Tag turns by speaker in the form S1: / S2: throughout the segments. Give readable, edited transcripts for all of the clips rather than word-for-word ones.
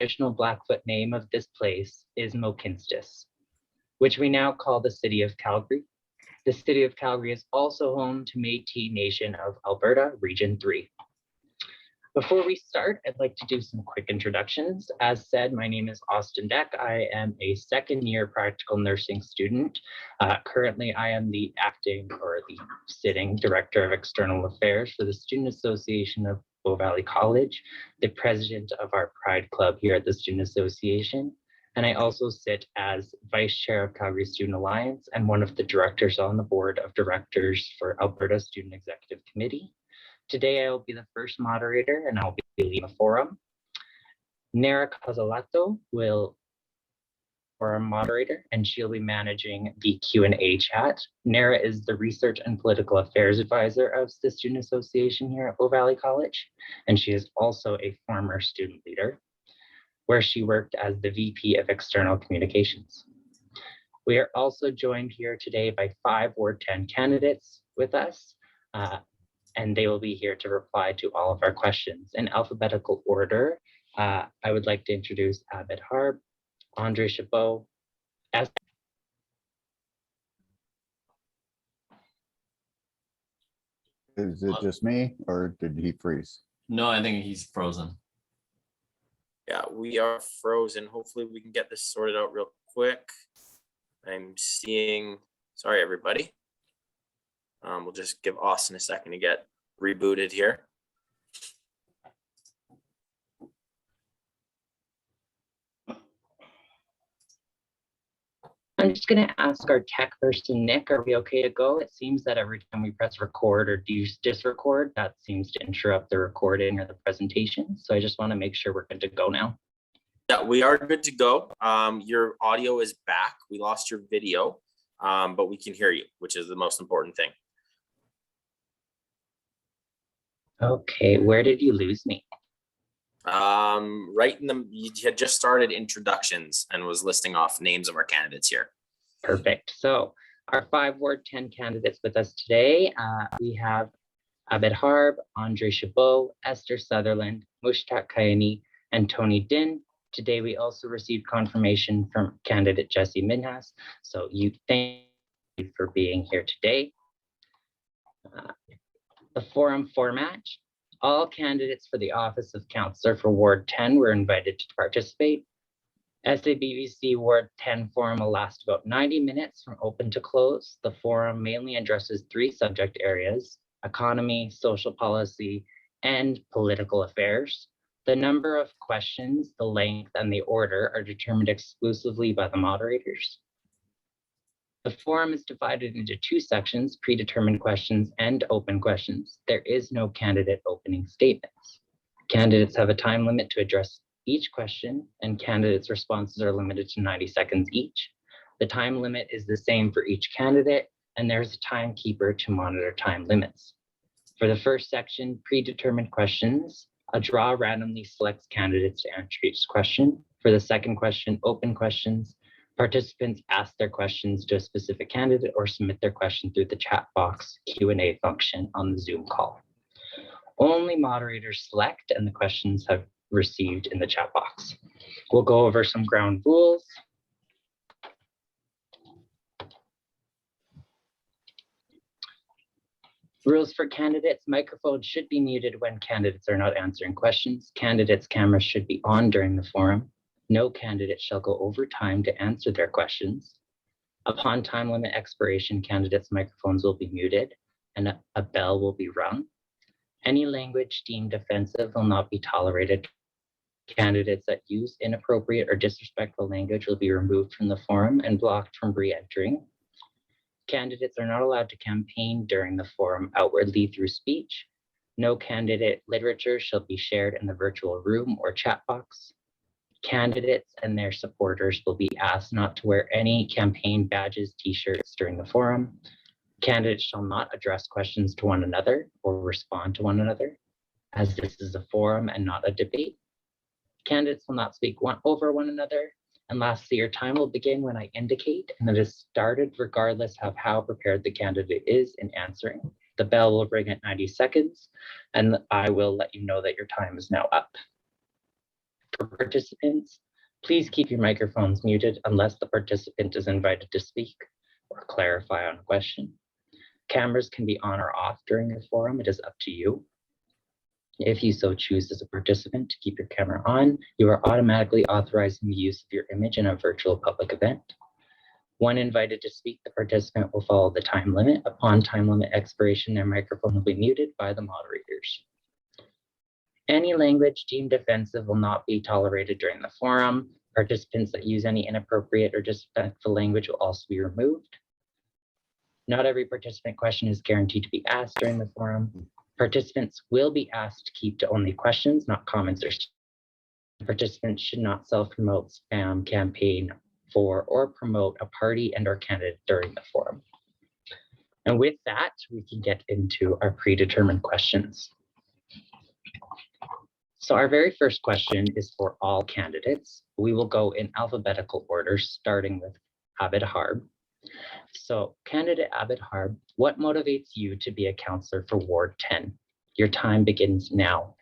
S1: traditional Blackfoot name of this place is Mokinstis, which we now call the city of Calgary. The city of Calgary is also home to Métis Nation of Alberta, Region 3. Before we start, I'd like to do some quick introductions. As said, my name is Austin Deck. I am a second-year practical nursing student. Currently, I am the sitting director of external affairs for the Student Association of Bow Valley College, the president of our Pride Club here at the Student Association, and I also sit as vice chair of Calgary Student Alliance and one of the directors on the board of directors for Alberta Student Executive Committee. Today, I will be the first moderator and I'll be leading the forum. Nera Casalato will be our moderator and she'll be managing the Q&A chat. Nera is the Research and Political Affairs Advisor of the Student Association here at Bow Valley College, and she is also a former student leader, where she worked as the VP of External Communications. We are also joined here today by 5 Ward 10 candidates with us, and they will be here to reply to all of our questions. In alphabetical order, I would like to introduce Abed Harb, Andre Chabot, Esther.
S2: Is it just me or did he freeze?
S3: No, I think he's frozen.
S4: Yeah, we are frozen. Hopefully we can get this sorted out real quick. I'm seeing, sorry everybody. We'll just give Austin a second to get rebooted here.
S1: I'm just going to ask our tech person, Nick, are we okay to go? It seems that every time we press record or disrecord, that seems to interrupt the recording or the presentation. So I just want to make sure we're good to go now.
S4: Yeah, we are good to go. Your audio is back. We lost your video, but we can hear you, which is the most important thing.
S1: Okay, where did you lose me?
S4: Right in the, you had just started introductions and was listing off names of our candidates here.
S1: Perfect. So our 5 Ward 10 candidates with us today, we have Abed Harb, Andre Chabot, Esther Sutherland, Mushtaq Kayani, and Tony Dinh. Today we also received confirmation from candidate Jesse Minhas. So thank you for being here today. The forum format. All candidates for the office of councillor for Ward 10 were invited to participate. SABVC Ward 10 forum will last about 90 minutes from open to close. The forum mainly addresses 3 subject areas: economy, social policy, and political affairs. The number of questions, the length, and the order are determined exclusively by the moderators. The forum is divided into 2 sections: predetermined questions and open questions. There is no candidate opening statements. Candidates have a time limit to address each question, and candidates' responses are limited to 90 seconds each. The time limit is the same for each candidate, and there's a timekeeper to monitor time limits. For the first section, predetermined questions, a draw randomly selects candidates to answer each question. For the second question, open questions, participants ask their questions to a specific candidate or submit their question through the chat box Q&A function on the Zoom call. Only moderators select and the questions have received in the chat box. We'll go over some ground rules. Rules for candidates: microphones should be muted when candidates are not answering questions. Candidates' cameras should be on during the forum. No candidate shall go over time to answer their questions. Upon time limit expiration, candidates' microphones will be muted and a bell will be rung. Any language deemed offensive will not be tolerated. Candidates that use inappropriate or disrespectful language will be removed from the forum and blocked from re-entering. Candidates are not allowed to campaign during the forum outwardly through speech. No candidate literature shall be shared in the virtual room or chat box. Candidates and their supporters will be asked not to wear any campaign badges, t-shirts during the forum. Candidates shall not address questions to one another or respond to one another, as this is a forum and not a debate. Candidates will not speak over one another. And lastly, your time will begin when I indicate, and it is started regardless of how prepared the candidate is in answering. The bell will ring at 90 seconds, and I will let you know that your time is now up. For participants, please keep your microphones muted unless the participant is invited to speak or clarify on a question. Cameras can be on or off during the forum. It is up to you. If you so choose as a participant to keep your camera on, you are automatically authorizing the use of your image in a virtual public event. When invited to speak, the participant will follow the time limit. Upon time limit expiration, their microphone will be muted by the moderators. Any language deemed offensive will not be tolerated during the forum. Participants that use any inappropriate or disrespectful language will also be removed. Not every participant question is guaranteed to be asked during the forum. Participants will be asked to keep to only questions, not comments or participants should not self-promote, spam, campaign for, or promote a party and or candidate during the forum. And with that, we can get into our predetermined questions. So our very first question is for all candidates. We will go in alphabetical order, starting with Abed Harb. So candidate Abed Harb, what motivates you to be a councillor for Ward 10? Your time begins now.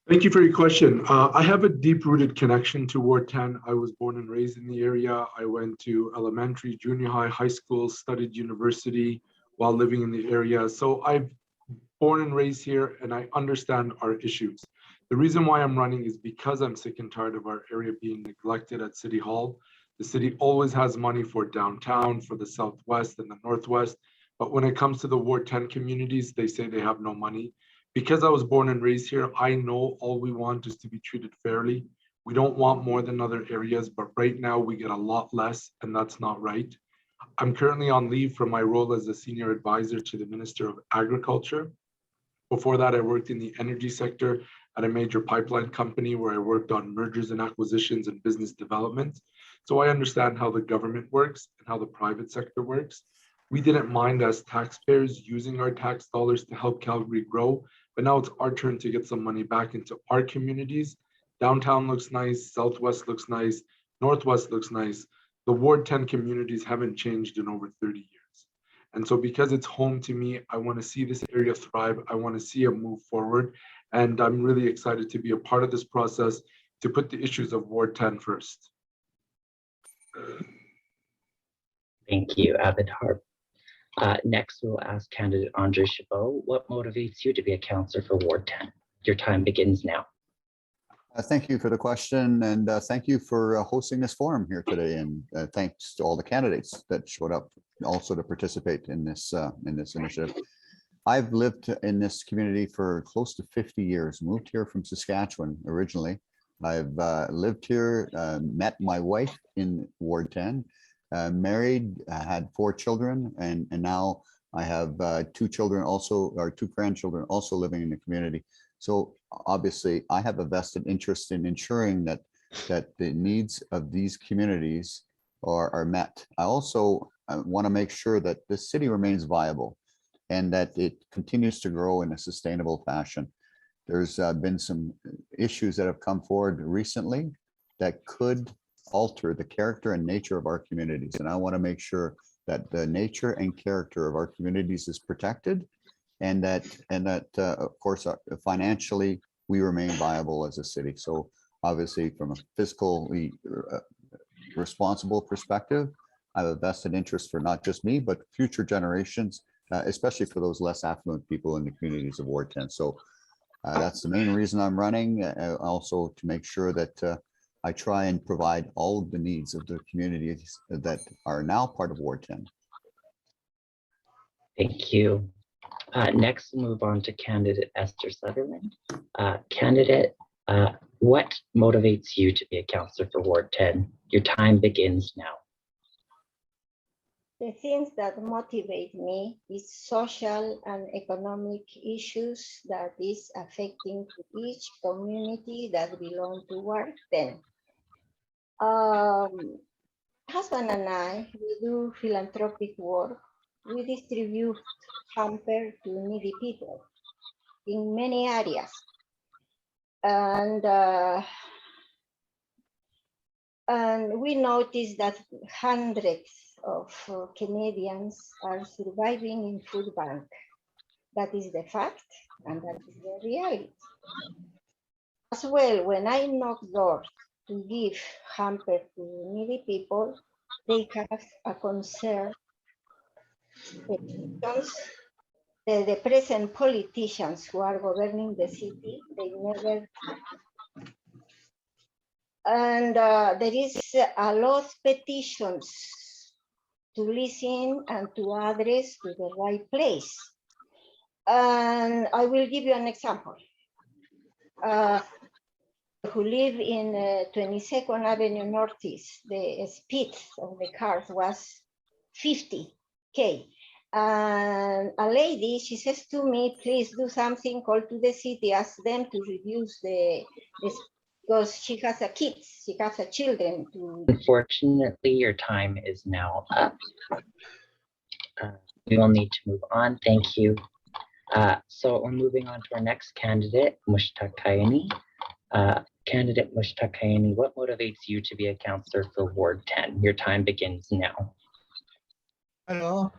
S5: Thank you for your question. I have a deep-rooted connection to Ward 10. I was born and raised in the area. I went to elementary, junior high, high school, studied university while living in the area. So I've born and raised here and I understand our issues. The reason why I'm running is because I'm sick and tired of our area being neglected at City Hall. The city always has money for downtown, for the Southwest and the Northwest. But when it comes to the Ward 10 communities, they say they have no money. Because I was born and raised here, I know all we want is to be treated fairly. We don't want more than other areas, but right now we get a lot less, and that's not right. I'm currently on leave from my role as a senior advisor to the Minister of Agriculture. Before that, I worked in the energy sector at a major pipeline company where I worked on mergers and acquisitions and business development. So I understand how the government works and how the private sector works. We didn't mind as taxpayers using our tax dollars to help Calgary grow, but now it's our turn to get some money back into our communities. Downtown looks nice, Southwest looks nice, Northwest looks nice. The Ward 10 communities haven't changed in over 30 years. And so because it's home to me, I want to see this area thrive. I want to see it move forward. And I'm really excited to be a part of this process to put the issues of Ward 10 first.
S1: Thank you, Abed Harb. Next, we'll ask candidate Andre Chabot, what motivates you to be a councillor for Ward 10? Your time begins now.
S2: Thank you for the question, and thank you for hosting this forum here today. And thanks to all the candidates that showed up also to participate in this initiative. I've lived in this community for close to 50 years, moved here from Saskatchewan originally. I've lived here, met my wife in Ward 10, married, had 4 children, and now I have 2 children also, or 2 grandchildren also living in the community. So obviously I have a vested interest in ensuring that the needs of these communities are met. I also want to make sure that the city remains viable and that it continues to grow in a sustainable fashion. There's been some issues that have come forward recently that could alter the character and nature of our communities. And I want to make sure that the nature and character of our communities is protected and that of course, financially, we remain viable as a city. So obviously from a fiscally responsible perspective, I have a vested interest for not just me, but future generations, especially for those less affluent people in the communities of Ward 10. So that's the main reason I'm running, also to make sure that I try and provide all of the needs of the communities that are now part of Ward 10.
S1: Thank you. Next, we'll move on to candidate Esther Sutherland. Candidate, what motivates you to be a councillor for Ward 10? Your time begins now.
S6: The things that motivate me is social and economic issues that is affecting to each community that belong to Ward 10. Husband and I, we do philanthropic work. We distribute hamper to needy people in many areas. And we noticed that hundreds of Canadians are surviving in food bank. That is the fact, and that is the reality. As well, when I knock doors to give hamper to needy people, they have a concern. The present politicians who are governing the city, they never. And there is a lot of petitions to listen and to address to the right place. And I will give you an example. Who live in 22nd Avenue Northeast, the speed of the cars was 50K. And a lady, she says to me, please do something, call to the city, ask them to reduce the because she has a kids, she has a children to.
S1: Unfortunately, your time is now up. We will need to move on. Thank you. So we're moving on to our next candidate, Mushtaq Kayani. Candidate Mushtaq Kayani, what motivates you to be a councillor for Ward 10? Your time begins now.
S7: Hello.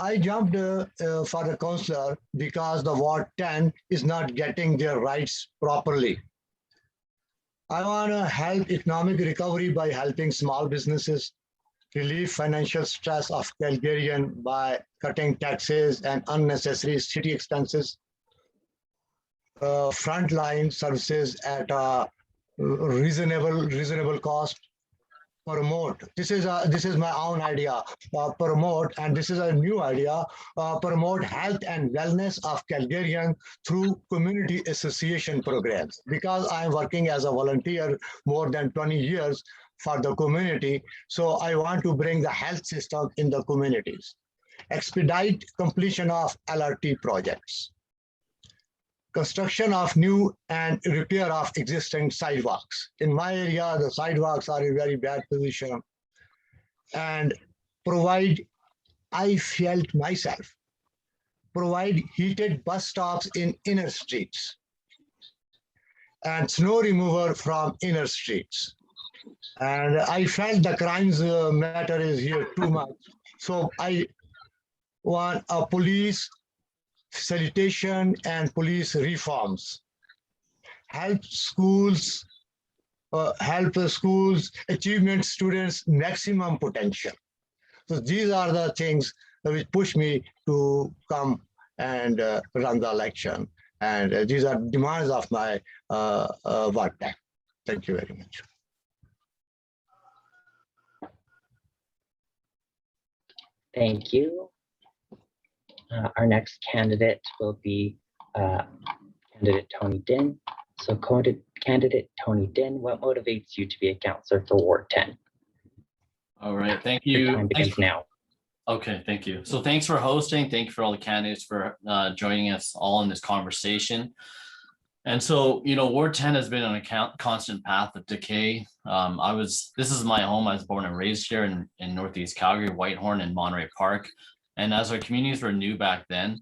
S7: I jumped for the councillor because the Ward 10 is not getting their rights properly. I want to help economic recovery by helping small businesses, relieve financial stress of Calgarian by cutting taxes and unnecessary city expenses, frontline services at a reasonable cost, promote. This is my own idea. Promote, and this is a new idea. Promote health and wellness of Calgarian through community association programs. Because I'm working as a volunteer more than 20 years for the community, so I want to bring the health system in the communities. Expedite completion of LRT projects. Construction of new and repair of existing sidewalks. In my area, the sidewalks are in very bad position. And I felt myself, provide heated bus stops in inner streets and snow remover from inner streets. And I felt the crimes matter is here too much. So I want a police facilitation and police reforms. Help schools achievement students maximum potential. So these are the things which push me to come and run the election. And these are demands of my work time. Thank you very much.
S1: Thank you. Our next candidate will be candidate Tony Dinh. So candidate Tony Dinh, what motivates you to be a councillor for Ward 10?
S3: All right, thank
S1: Your
S3: you.
S1: time begins now.
S3: Okay, thank you. So thanks for hosting. Thank you for all the candidates for joining us all in this conversation. And so, you know, Ward 10 has been on a constant path of decay. This is my home. I was born and raised here in Northeast Calgary, Whitehorn and Monterey Park. And as our communities were new back then,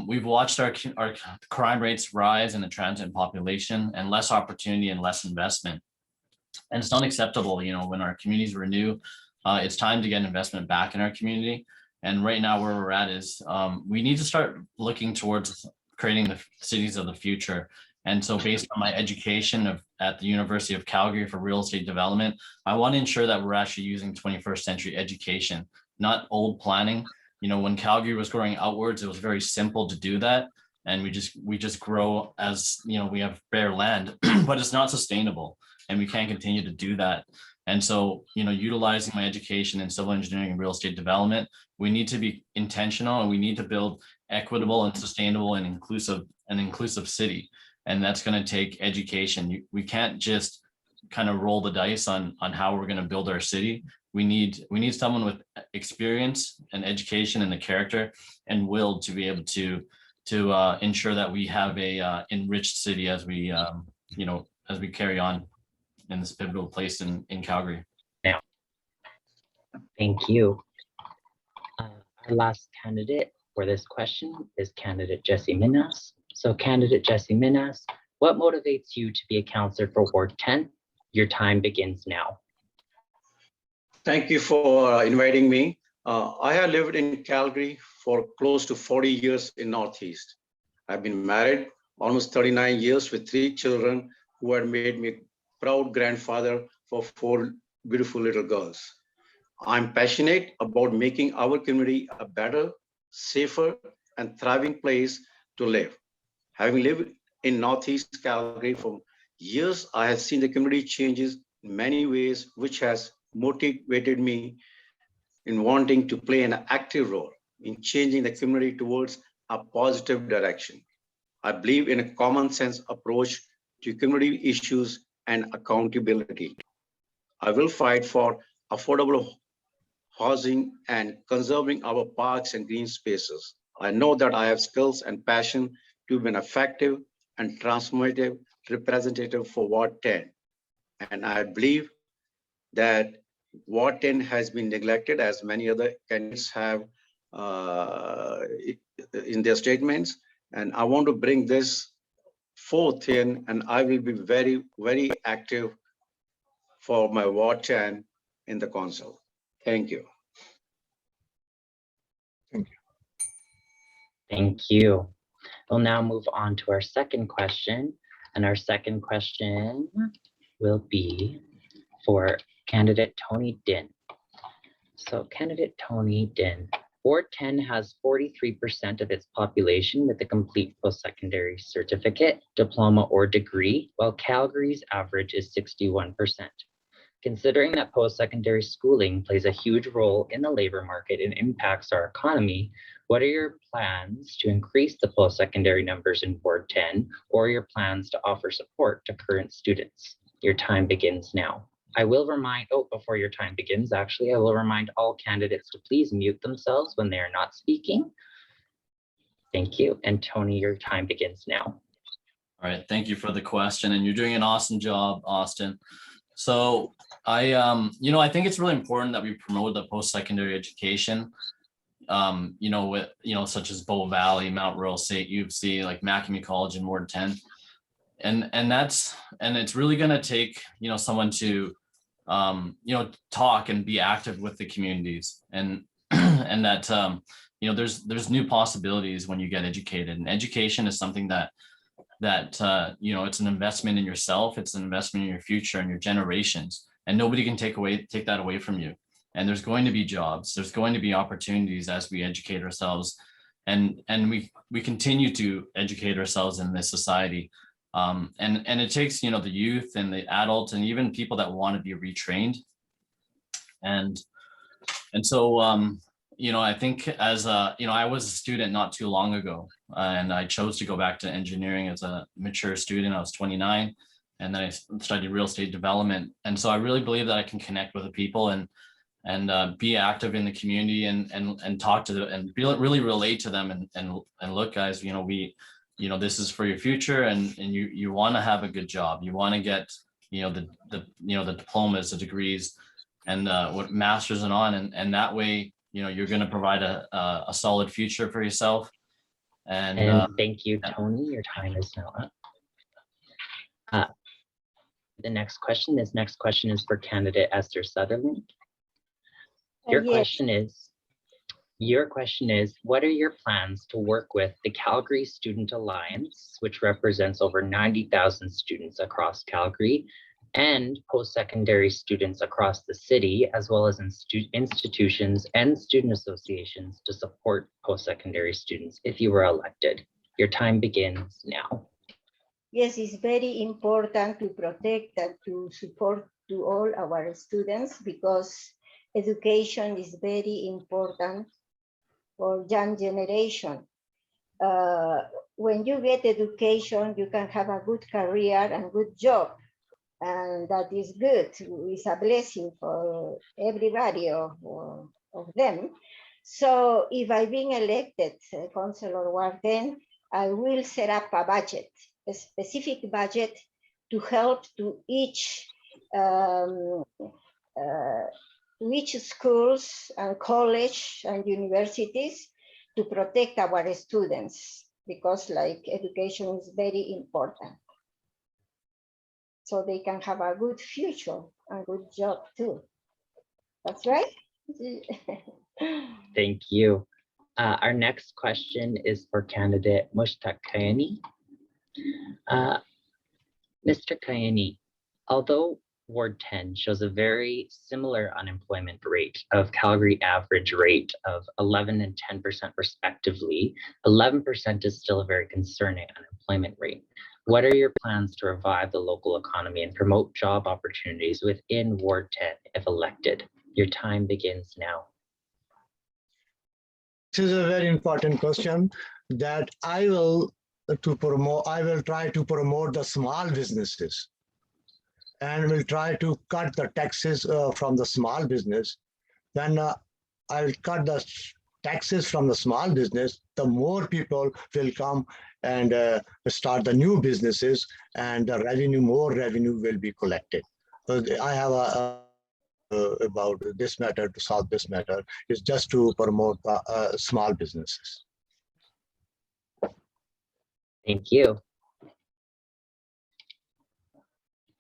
S3: we've watched our crime rates rise in the transient population and less opportunity and less investment. And it's not acceptable, you know, when our communities were new, it's time to get investment back in our community. And right now where we're at is we need to start looking towards creating the cities of the future. And so based on my education at the University of Calgary for real estate development, I want to ensure that we're actually using 21st century education, not old planning. You know, when Calgary was growing outwards, it was very simple to do that. And we just grow as, you know, we have bare land, but it's not sustainable and we can't continue to do that. And so, you know, utilizing my education in civil engineering and real estate development, we need to be intentional and we need to build equitable and sustainable and inclusive city. And that's going to take education. We can't just kind of roll the dice on how we're going to build our city. We need someone with experience and education and the character and will to be able to ensure that we have a enriched city as we as we carry on in this pivotal place in Calgary.
S1: Now, thank you. Our last candidate for this question is candidate Jessie Minas. So candidate Jessie Minas, what motivates you to be a councillor for Ward 10? Your time begins now.
S8: Thank you for inviting me. I have lived in Calgary for close to 40 years in Northeast. I've been married almost 39 years with 3 children who had made me proud grandfather for 4 beautiful little girls. I'm passionate about making our community a better, safer, and thriving place to live. Having lived in Northeast Calgary for years, I have seen the community changes in many ways, which has motivated me in wanting to play an active role in changing the community towards a positive direction. I believe in a common sense approach to community issues and accountability. I will fight for affordable housing and conserving our parks and green spaces. I know that I have skills and passion to be an effective and transformative representative for Ward 10. And I believe that Ward 10 has been neglected, as many other candidates have in their statements. And I want to bring this forth in, and I will be very, very active for my Ward 10 in the council. Thank you.
S1: Thank you. We'll now move on to our second question. And our second question will be for candidate Tony Dinh. So candidate Tony Dinh, Ward 10 has 43% of its population with a complete post-secondary certificate, diploma, or degree, while Calgary's average is 61%. Considering that post-secondary schooling plays a huge role in the labor market and impacts our economy, what are your plans to increase the post-secondary numbers in Ward 10, or your plans to offer support to current students? Your time begins now. I will remind, before your time begins, actually, I will remind all candidates to please mute themselves when they are not speaking. Thank you. And Tony, your time begins now.
S3: All right, thank you for the question, and you're doing an awesome job, Austin. So I think it's really important that we promote the post-secondary education, with, such as Bow Valley, Mount Royal State, U of C, like Macamee College in Ward 10. And it's really going to take, someone to, talk and be active with the communities, and that, there's new possibilities when you get educated, and education is something that it's an investment in yourself, it's an investment in your future and your generations, and nobody can take that away from you. And there's going to be jobs, there's going to be opportunities as we educate ourselves, and we continue to educate ourselves in this society. And it takes, the youth and the adults and even people that want to be retrained. And so, I think as I was a student not too long ago, and I chose to go back to engineering as a mature student. I was 29, and then I studied real estate development. And so I really believe that I can connect with the people and be active in the community and talk to them and really relate to them and look, guys, this is for your future, and you want to have a good job. You want to get, the diplomas, the degrees, and what masters and on, and that way, you're going to provide a solid future for yourself. And
S1: thank you, Tony. Your time is now up. This next question is for candidate Esther Sutherland. Your question is, what are your plans to work with the Calgary Student Alliance, which represents over 90,000 students across Calgary, and post-secondary students across the city, as well as institutions and student associations to support post-secondary students if you were elected? Your time begins now.
S6: Yes, it's very important to protect and to support to all our students, because education is very important for young generation. When you get education, you can have a good career and good job. And that is good. It's a blessing for everybody of them. So if I've been elected Councillor Ward 10, I will set up a budget, a specific budget to help to each schools and college and universities to protect our students, because education is very important. So they can have a good future and good job too. That's right.
S1: Thank you. Our next question is for candidate Mushtaq Kayani. Uh, Mr. Kayani, although Ward 10 shows a very similar unemployment rate of Calgary average rate of 11 and 10% respectively, 11% is still a very concerning unemployment rate. What are your plans to revive the local economy and promote job opportunities within Ward 10 if elected? Your time begins now.
S7: This is a very important question that I will try to promote the small businesses and will try to cut the taxes from the small business. Then I'll cut the taxes from the small business, the more people will come and start the new businesses, and the more revenue will be collected. So I have about this matter, to solve this matter, is just to promote small businesses.
S1: Thank you.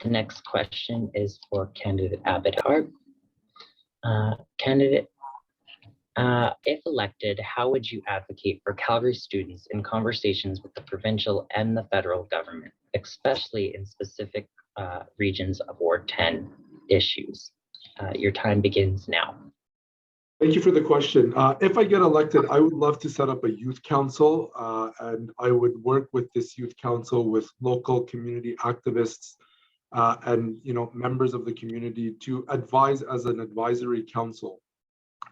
S1: The next question is for candidate Abed Harb. Candidate, if elected, how would you advocate for Calgary students in conversations with the provincial and the federal government, especially in specific regions of Ward 10 issues? Your time begins now.
S5: Thank you for the question. If I get elected, I would love to set up a youth council, and I would work with this youth council with local community activists and members of the community to advise as an advisory council,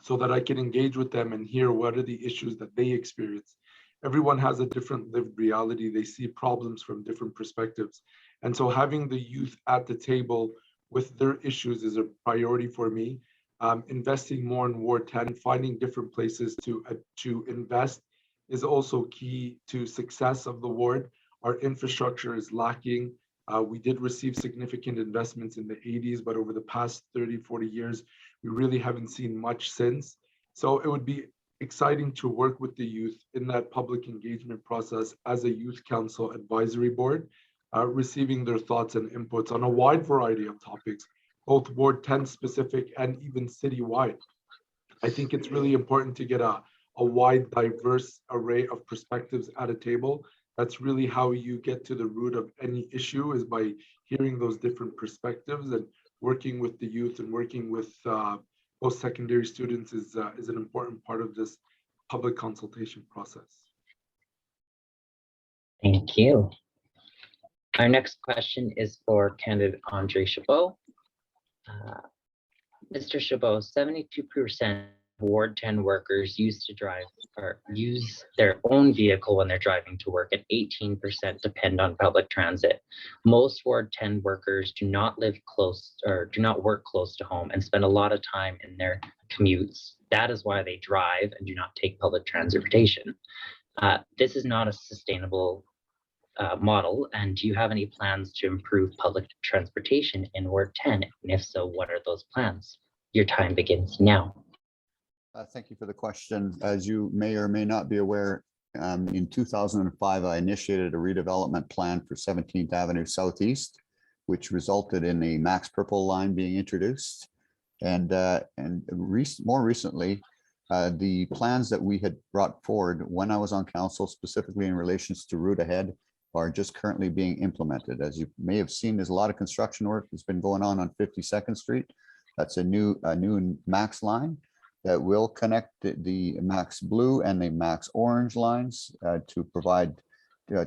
S5: so that I can engage with them and hear what are the issues that they experience. Everyone has a different lived reality. They see problems from different perspectives. And so having the youth at the table with their issues is a priority for me. Investing more in Ward 10, finding different places to invest is also key to success of the ward. Our infrastructure is lacking. We did receive significant investments in the 80s, but over the past 30, 40 years, we really haven't seen much since. So it would be exciting to work with the youth in that public engagement process as a youth council advisory board, receiving their thoughts and inputs on a wide variety of topics, both Ward 10 specific and even citywide. I think it's really important to get a wide, diverse array of perspectives at a table. That's really how you get to the root of any issue, is by hearing those different perspectives, and working with the youth and working with post-secondary students is an important part of this public consultation process.
S1: Thank you. Our next question is for candidate Andre Chabot. Mr. Chabot, 72% Ward 10 workers use their own vehicle when they're driving to work, and 18% depend on public transit. Most Ward 10 workers do not live close or do not work close to home and spend a lot of time in their commutes. That is why they drive and do not take public transportation. This is not a sustainable model. And do you have any plans to improve public transportation in Ward 10? And if so, what are those plans? Your time begins now.
S2: Thank you for the question. As you may or may not be aware, in 2005, I initiated a redevelopment plan for 17th Avenue Southeast, which resulted in a Max Purple line being introduced. And more recently, the plans that we had brought forward when I was on council, specifically in relations to Route Ahead, are just currently being implemented. As you may have seen, there's a lot of construction work that's been going on 52nd Street. That's a new Max line that will connect the Max Blue and the Max Orange lines to provide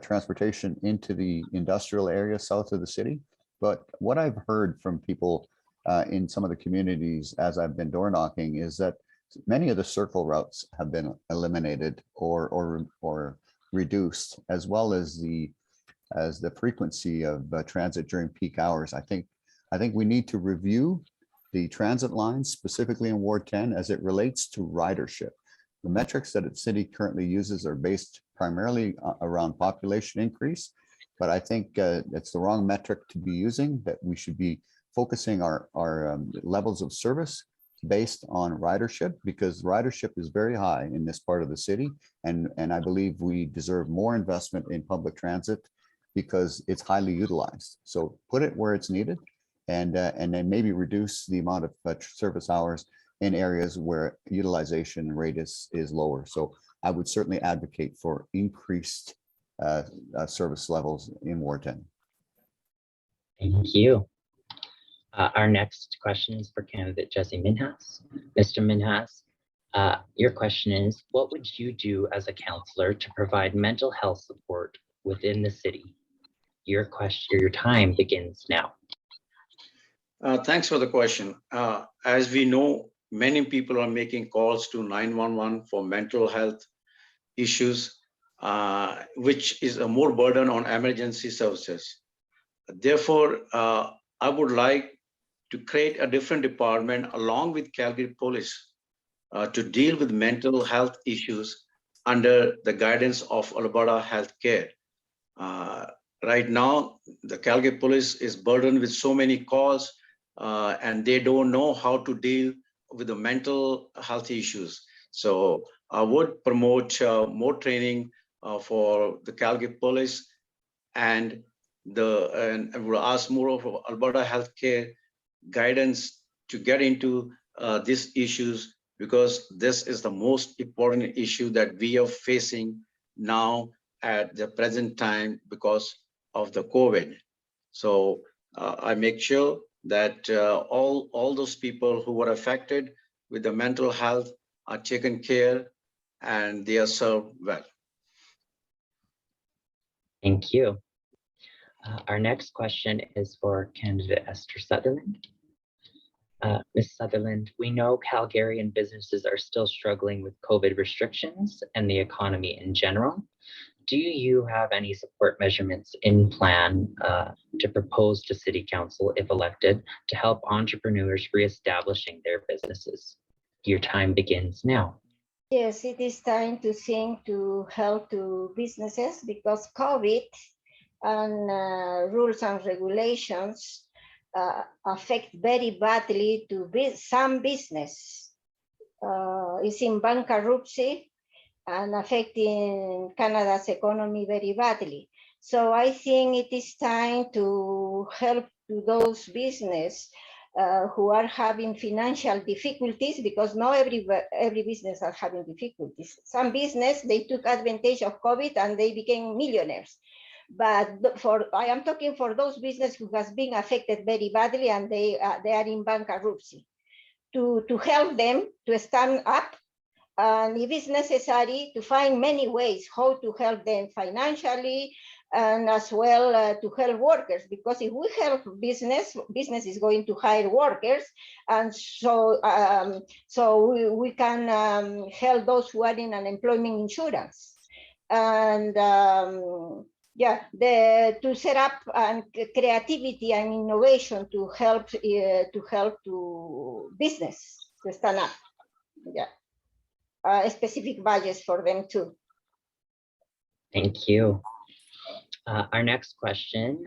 S2: transportation into the industrial area south of the city. But what I've heard from people in some of the communities as I've been door knocking is that many of the circle routes have been eliminated or reduced, as well as the frequency of transit during peak hours. I think we need to review the transit lines, specifically in Ward 10, as it relates to ridership. The metrics that the city currently uses are based primarily around population increase, but I think it's the wrong metric to be using, that we should be focusing our levels of service based on ridership, because ridership is very high in this part of the city. And I believe we deserve more investment in public transit because it's highly utilized. So put it where it's needed, and then maybe reduce the amount of service hours in areas where utilization rate is lower. So I would certainly advocate for increased service levels in Ward 10.
S1: Thank you. Our next question is for candidate Jesse Minhas. Mr. Minhas, your question is, what would you do as a councillor to provide mental health support within the city? Your time begins now.
S8: Thanks for the question. As we know, many people are making calls to 911 for mental health issues, which is a more burden on emergency services. Therefore, I would like to create a different department along with Calgary Police to deal with mental health issues under the guidance of Alberta Healthcare. Right now, the Calgary Police is burdened with so many calls and they don't know how to deal with the mental health issues. So I would promote more training for the Calgary Police and I would ask more of Alberta Healthcare guidance to get into these issues, because this is the most important issue that we are facing now at the present time because of the COVID. So I make sure that all those people who were affected with the mental health are taken care and they are served well.
S1: Thank you. Our next question is for candidate Esther Sutherland. Ms. Sutherland, we know Calgarian businesses are still struggling with COVID restrictions and the economy in general. Do you have any support measurements in plan to propose to City Council, if elected, to help entrepreneurs reestablishing their businesses? Your time begins now.
S6: Yes, it is time to think to help to businesses, because COVID and rules and regulations affect very badly to some business. It's in bankruptcy and affecting Canada's economy very badly. So I think it is time to help to those business who are having financial difficulties, because not every business are having difficulties. Some business, they took advantage of COVID and they became millionaires. But I am talking for those business who has been affected very badly and they are in bankruptcy. To help them to stand up, and if it's necessary, to find many ways how to help them financially, and as well to help workers, because if we help business is going to hire workers, and so we can help those who are in unemployment insurance. And yeah, to set up and creativity and innovation to help to business to stand up. Yeah, specific budgets for them too.
S1: Thank you. Our next question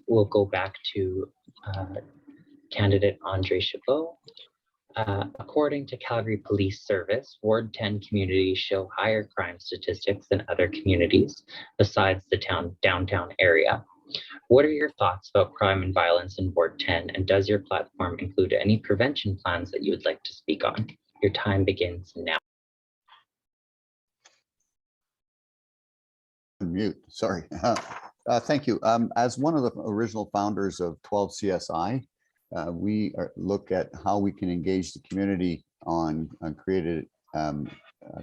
S1: will go back to candidate Andre Chabot. According to Calgary Police Service, Ward 10 communities show higher crime statistics than other communities besides the downtown area. What are your thoughts about crime and violence in Ward 10, and does your platform include any prevention plans that you would like to speak on? Your time begins now.
S2: Mute, sorry. Thank you. As one of the original founders of 12 CSI, we look at how we can engage the community on created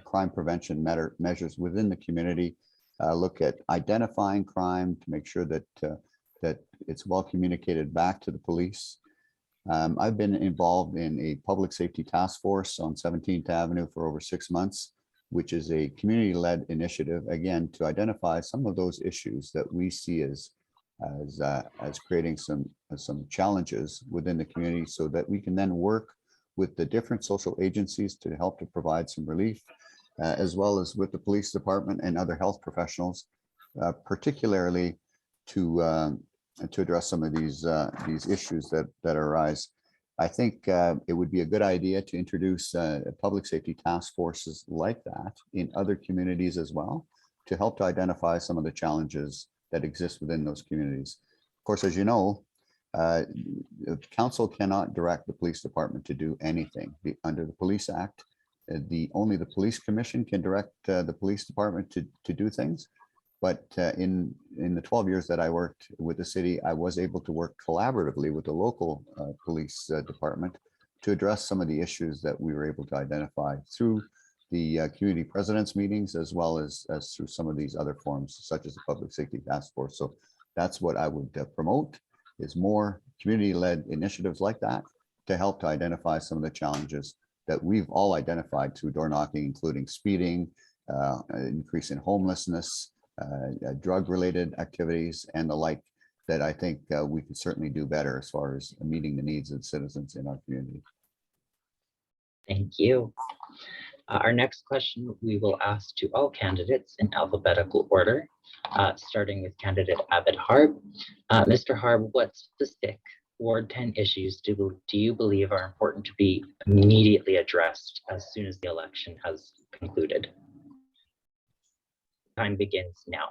S2: crime prevention measures within the community, look at identifying crime to make sure that that it's well communicated back to the police. I've been involved in a public safety task force on 17th Avenue for over 6 months, which is a community-led initiative, again, to identify some of those issues that we see as creating some challenges within the community, so that we can then work with the different social agencies to help to provide some relief, as well as with the police department and other health professionals, particularly to address some of these issues that arise. I think it would be a good idea to introduce public safety task forces like that in other communities as well, to help to identify some of the challenges that exist within those communities. Of course, as you know, the council cannot direct the police department to do anything. Under the Police Act, only the police commission can direct the police department to do things. But in the 12 years that I worked with the city, I was able to work collaboratively with the local police department to address some of the issues that we were able to identify through the community presidents meetings, as well as through some of these other forums, such as the Public Safety Task Force. So that's what I would promote, is more community-led initiatives like that to help to identify some of the challenges that we've all identified through door knocking, including speeding, increase in homelessness, drug-related activities, and the like, that I think we can certainly do better as far as meeting the needs of citizens in our community.
S1: Thank you. Our next question we will ask to all candidates in alphabetical order, starting with candidate Abed Harb. Mr. Harb, what specific Ward 10 issues do you believe are important to be immediately addressed as soon as the election has concluded? Time begins now.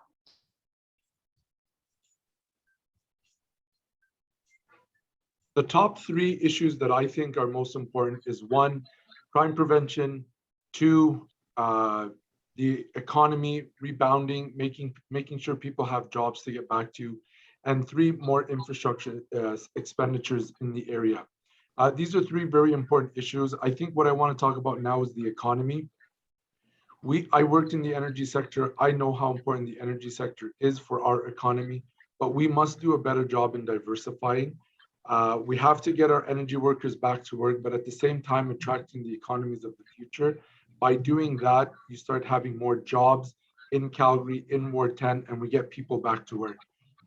S5: The top 3 issues that I think are most important is 1, crime prevention, 2, the economy rebounding, making sure people have jobs to get back to, and 3, more infrastructure expenditures in the area. These are 3 very important issues. I think what I want to talk about now is the economy. I worked in the energy sector. I know how important the energy sector is for our economy, but we must do a better job in diversifying. We have to get our energy workers back to work, but at the same time, attracting the economies of the future. By doing that, you start having more jobs in Calgary, in Ward 10, and we get people back to work.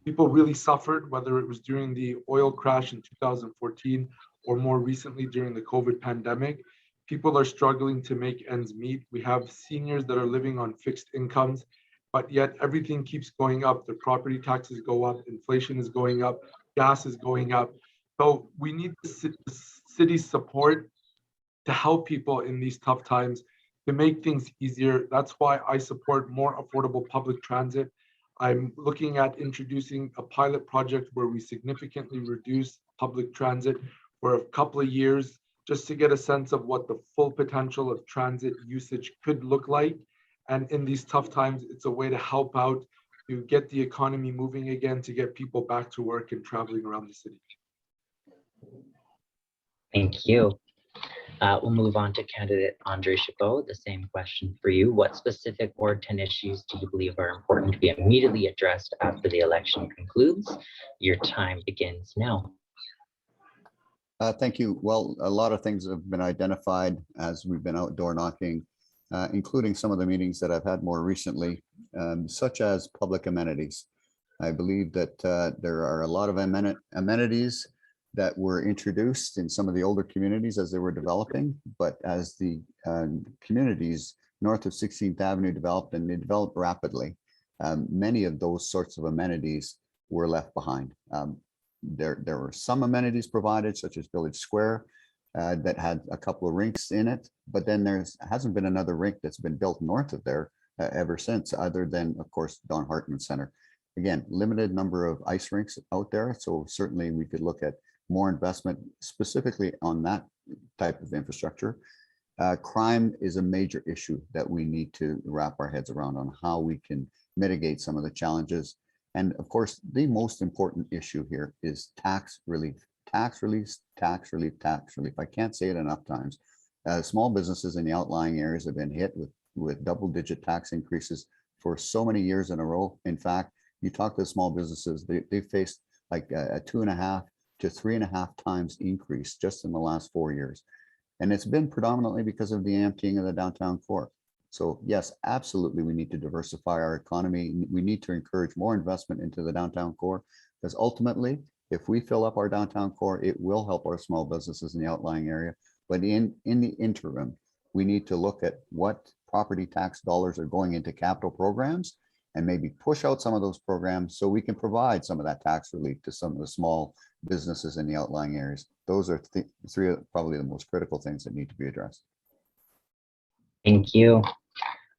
S5: People really suffered, whether it was during the oil crash in 2014 or more recently during the COVID pandemic. People are struggling to make ends meet. We have seniors that are living on fixed incomes, but yet everything keeps going up. The property taxes go up, inflation is going up, gas is going up. So we need the city's support to help people in these tough times, to make things easier. That's why I support more affordable public transit. I'm looking at introducing a pilot project where we significantly reduce public transit for a couple of years, just to get a sense of what the full potential of transit usage could look like. And in these tough times, it's a way to help out, to get the economy moving again, to get people back to work and traveling around the city.
S1: Thank you. We'll move on to candidate Andre Chabot. The same question for you. What specific Ward 10 issues do you believe are important to be immediately addressed after the election concludes? Your time begins now.
S2: Thank you. Well, a lot of things have been identified as we've been outdoor knocking, including some of the meetings that I've had more recently, such as public amenities. I believe that there are a lot of amenities that were introduced in some of the older communities as they were developing, but as the communities north of 16th Avenue developed, and they developed rapidly, many of those sorts of amenities were left behind. There were some amenities provided, such as Village Square, that had a couple of rinks in it, but then there hasn't been another rink that's been built north of there ever since, other than, of course, Don Hartman Center. Again, limited number of ice rinks out there, so certainly we could look at more investment specifically on that type of infrastructure. Crime is a major issue that we need to wrap our heads around on how we can mitigate some of the challenges. And of course, the most important issue here is tax relief. Tax relief, tax relief, tax relief. I can't say it enough times. Small businesses in the outlying areas have been hit with double-digit tax increases for so many years in a row. In fact, you talk to small businesses, they faced like a 2.5 to 3.5 times increase just in the last 4 years. And it's been predominantly because of the emptying of the downtown core. So yes, absolutely, we need to diversify our economy. We need to encourage more investment into the downtown core, because ultimately, if we fill up our downtown core, it will help our small businesses in the outlying area. But in the interim, we need to look at what property tax dollars are going into capital programs, and maybe push out some of those programs so we can provide some of that tax relief to some of the small businesses in the outlying areas. Those are three of probably the most critical things that need to be addressed.
S1: Thank you.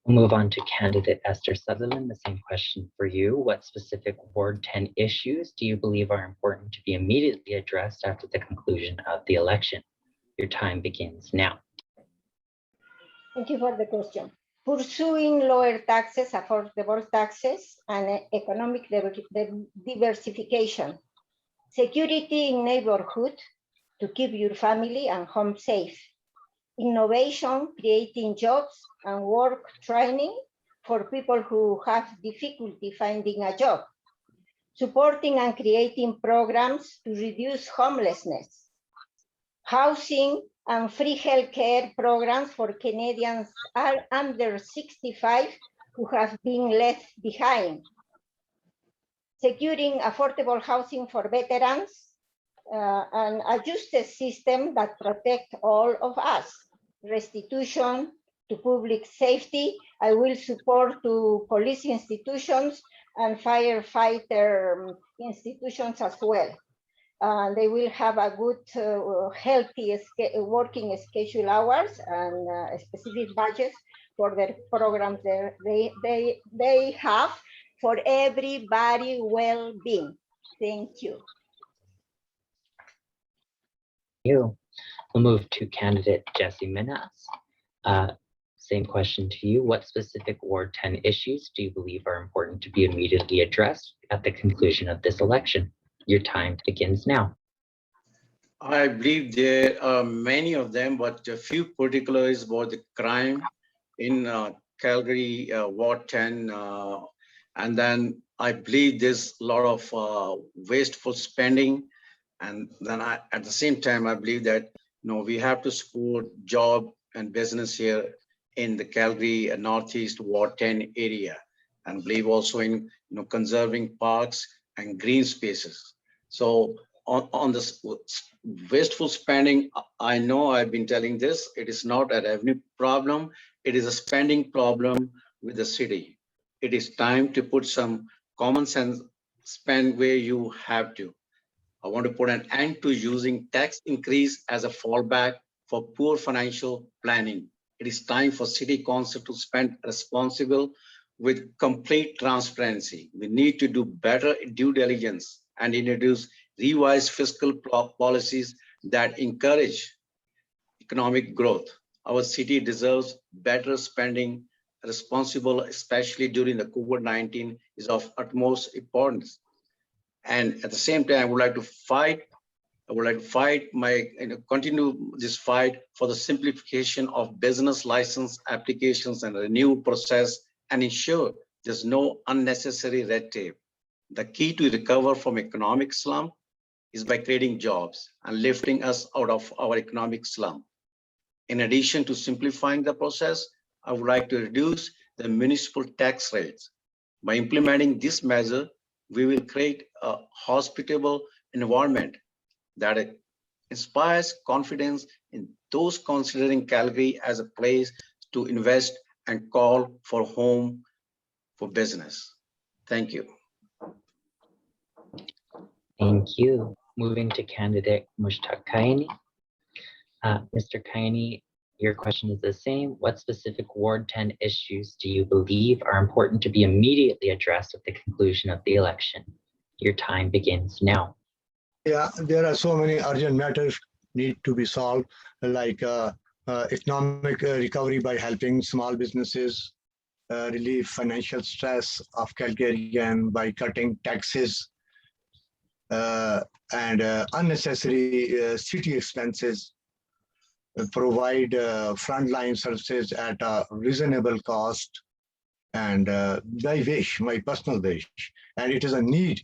S1: We'll move on to candidate Esther Sutherland. The same question for you. What specific Ward 10 issues do you believe are important to be immediately addressed after the conclusion of the election? Your time begins now.
S6: Thank you for the question. pursuing lower taxes, affordable taxes, and economic diversification, security in neighborhood to keep your family and home safe, innovation, creating jobs and work training for people who have difficulty finding a job, supporting and creating programs to reduce homelessness, housing and free healthcare programs for Canadians are under 65 who have been left behind, securing affordable housing for veterans, and a justice system that protects all of us, restitution to public safety. I will support to police institutions and firefighter institutions as well. They will have a good, healthy working schedule hours and specific budgets for their programs they have for everybody well-being. Thank you.
S1: You. We'll move to candidate Jessie Minas. Same question to you. What specific Ward 10 issues do you believe are important to be immediately addressed at the conclusion of this election? Your time begins now.
S8: I believe there are many of them, but a few particulars about the crime in Calgary, Ward 10. And then I believe there's a lot of wasteful spending. And then at the same time, I believe that we have to support job and business here in the Calgary Northeast Ward 10 area, and believe also in conserving parks and green spaces. So on this wasteful spending, I know I've been telling this, it is not a revenue problem, it is a spending problem with the city. It is time to put some common sense spend where you have to. I want to put an end to using tax increase as a fallback for poor financial planning. It is time for city council to spend responsible with complete transparency. We need to do better due diligence and introduce revised fiscal policies that encourage economic growth. Our city deserves better spending. Responsible, especially during the COVID-19, is of utmost importance. And at the same time, I would like to continue this fight for the simplification of business license applications and renewal process and ensure there's no unnecessary red tape. The key to recover from economic slump is by creating jobs and lifting us out of our economic slump. In addition to simplifying the process, I would like to reduce the municipal tax rates. By implementing this measure, we will create a hospitable environment that inspires confidence in those considering Calgary as a place to invest and call for home for business. Thank you.
S1: Thank you. Moving to candidate Mushtaq Kayani. Mr. Kayani, your question is the same. What specific Ward 10 issues do you believe are important to be immediately addressed at the conclusion of the election? Your time begins now.
S7: Yeah, there are so many urgent matters need to be solved, like economic recovery by helping small businesses, relieve financial stress of Calgarian by cutting taxes and unnecessary city expenses, provide frontline services at a reasonable cost, and my personal wish, and it is a need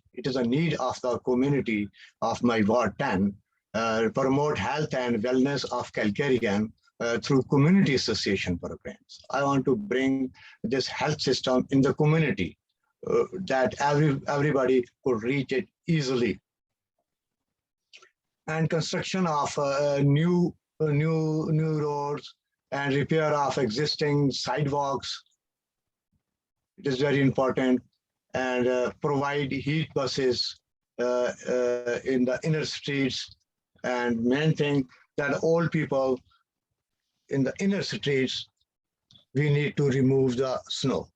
S7: of the community of my Ward 10, promote health and wellness of Calgarian through community association programs. I want to bring this health system in the community that everybody could reach it easily. And construction of new roads and repair of existing sidewalks. It is very important, and provide heat buses in the inner streets, and main thing that old people in the inner streets, we need to remove the snow.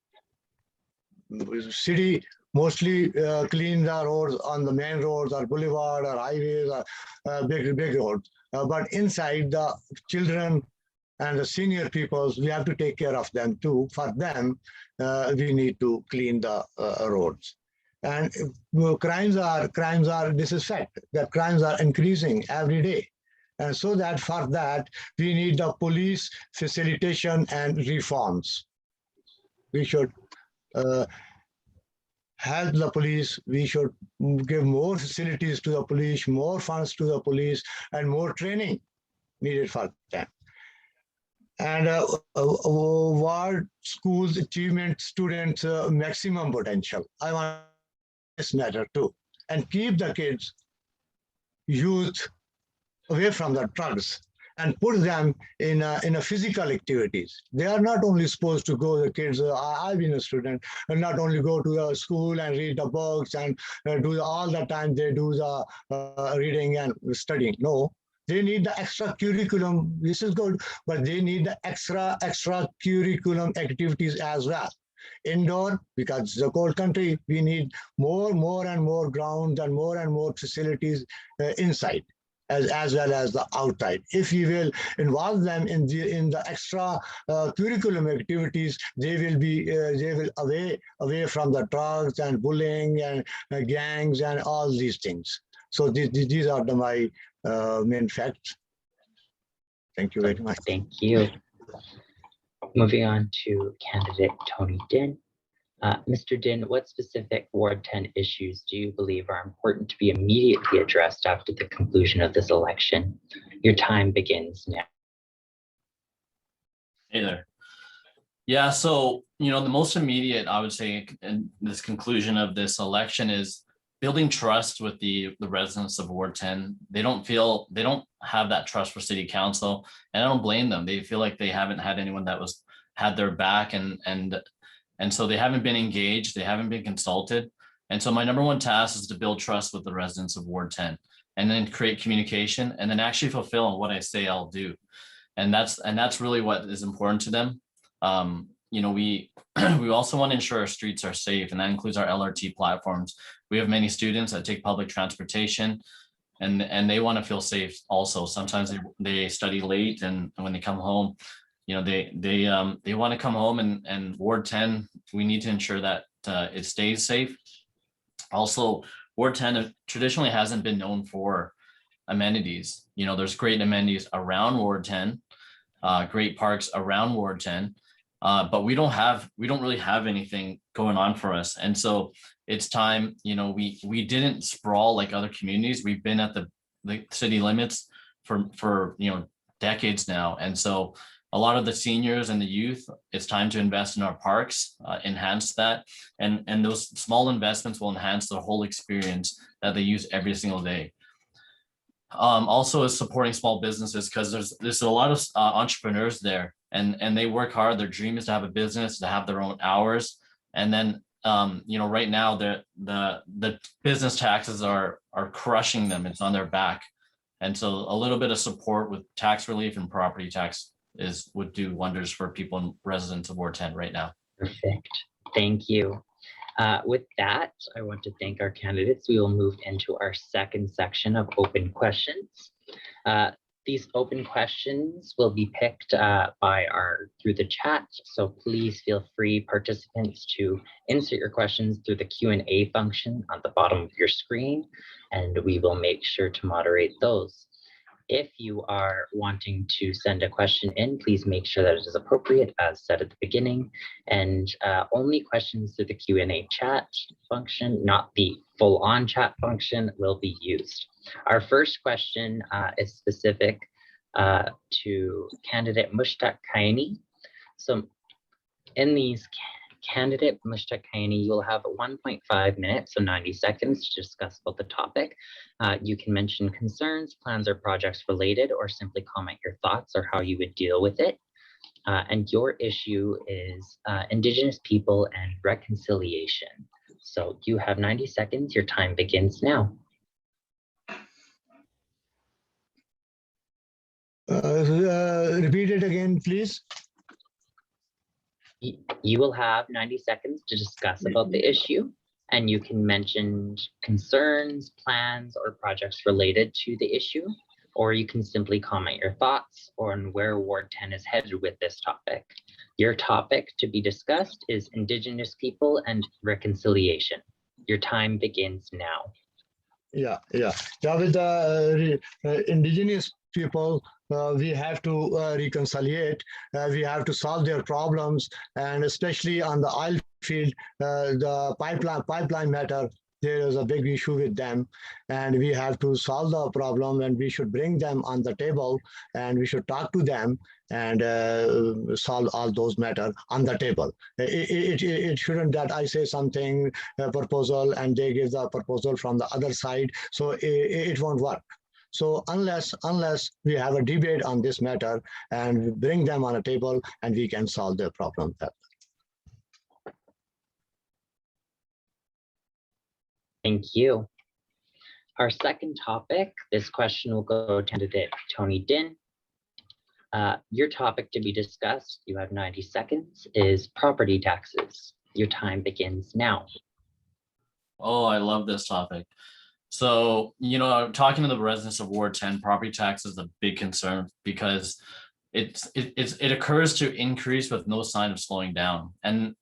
S7: City mostly clean the roads on the main roads or boulevard or highways or big roads, but inside the children And the senior peoples, we have to take care of them too. For them, we need to clean the roads. And crimes are, this is fact, that crimes are increasing every day. And so that for that, we need the police facilitation and reforms. We should help the police. We should give more facilities to the police, more funds to the police, and more training needed for them. And ward schools achievement students maximum potential. I want this matter too, and keep the kids, youth away from the drugs and put them in a physical activities. They are not only supposed to go, the kids, I've been a student, and not only go to the school and read the books and do all the time they do the reading and studying. No, they need the extra curriculum. This is good, but they need the extra curriculum activities as well. Indoor, because it's a cold country, we need more and more grounds and more facilities inside. As well as the outside. If we will involve them in the extra curriculum activities, they will away from the drugs and bullying and gangs and all these things. So these are my main facts. Thank you very much.
S1: Thank you. Moving on to candidate Tony Dinh. Mr. Dinh, what specific Ward 10 issues do you believe are important to be immediately addressed after the conclusion of this election? Your time begins now.
S3: Hey there. Yeah, so, the most immediate, I would say, in this conclusion of this election is building trust with the residents of Ward 10. They don't have that trust for city council, and I don't blame them. They feel like they haven't had anyone that had their back, and so they haven't been engaged, they haven't been consulted. And so my number one task is to build trust with the residents of Ward 10, and then create communication, and then actually fulfill what I say I'll do. And that's really what is important to them. We also want to ensure our streets are safe, and that includes our LRT platforms. We have many students that take public transportation, and they want to feel safe also. Sometimes they study late, and when they come home, they want to come home, and Ward 10, we need to ensure that it stays safe. Also, Ward 10 traditionally hasn't been known for amenities. There's great amenities around Ward 10, great parks around Ward 10, but we don't really have anything going on for us. And so it's time, we didn't sprawl like other communities. We've been at the city limits for decades now. And so a lot of the seniors and the youth, it's time to invest in our parks, enhance that. And those small investments will enhance the whole experience that they use every single day. Also is supporting small businesses, because there's a lot of entrepreneurs there, and they work hard. Their dream is to have a business, to have their own hours. And then, right now the business taxes are crushing them. It's on their back. And so a little bit of support with tax relief and property tax would do wonders for people and residents of Ward 10 right now.
S1: Perfect. Thank you. With that, I want to thank our candidates. We will move into our second section of open questions. These open questions will be picked through the chat. So please feel free, participants, to insert your questions through the Q&A function on the bottom of your screen, and we will make sure to moderate those. If you are wanting to send a question in, please make sure that it is appropriate as said at the beginning, and only questions through the Q&A chat function, not the full-on chat function, will be used. Our first question is specific to candidate Mushtaq Kayani. So in these candidate Mushtaq Kayani, you'll have 1.5 minutes, so 90 seconds to discuss about the topic. You can mention concerns, plans, or projects related, or simply comment your thoughts or how you would deal with it. And your issue is Indigenous people and reconciliation. So you have 90 seconds. Your time begins now.
S7: Repeat it again, please.
S1: You will have 90 seconds to discuss about the issue, and you can mention concerns, plans, or projects related to the issue, or you can simply comment your thoughts on where Ward 10 is headed with this topic. Your topic to be discussed is Indigenous people and reconciliation. Your time begins now.
S7: Yeah. With the indigenous people, we have to reconciliate. We have to solve their problems, and especially on the oil field, the pipeline matter. There is a big issue with them, and we have to solve the problem, and we should bring them on the table, and we should talk to them and solve all those matters on the table. It shouldn't that I say something, a proposal, and they give the proposal from the other side, so it won't work. So unless we have a debate on this matter and bring them on a table, and we can solve the problem.
S1: Thank you. Our second topic, this question will go to candidate Tony Dinh. Your topic to be discussed, you have 90 seconds, is property taxes. Your time begins now.
S3: Oh, I love this topic. So, talking to the residents of Ward 10, property tax is a big concern because it occurs to increase with no sign of slowing down. And,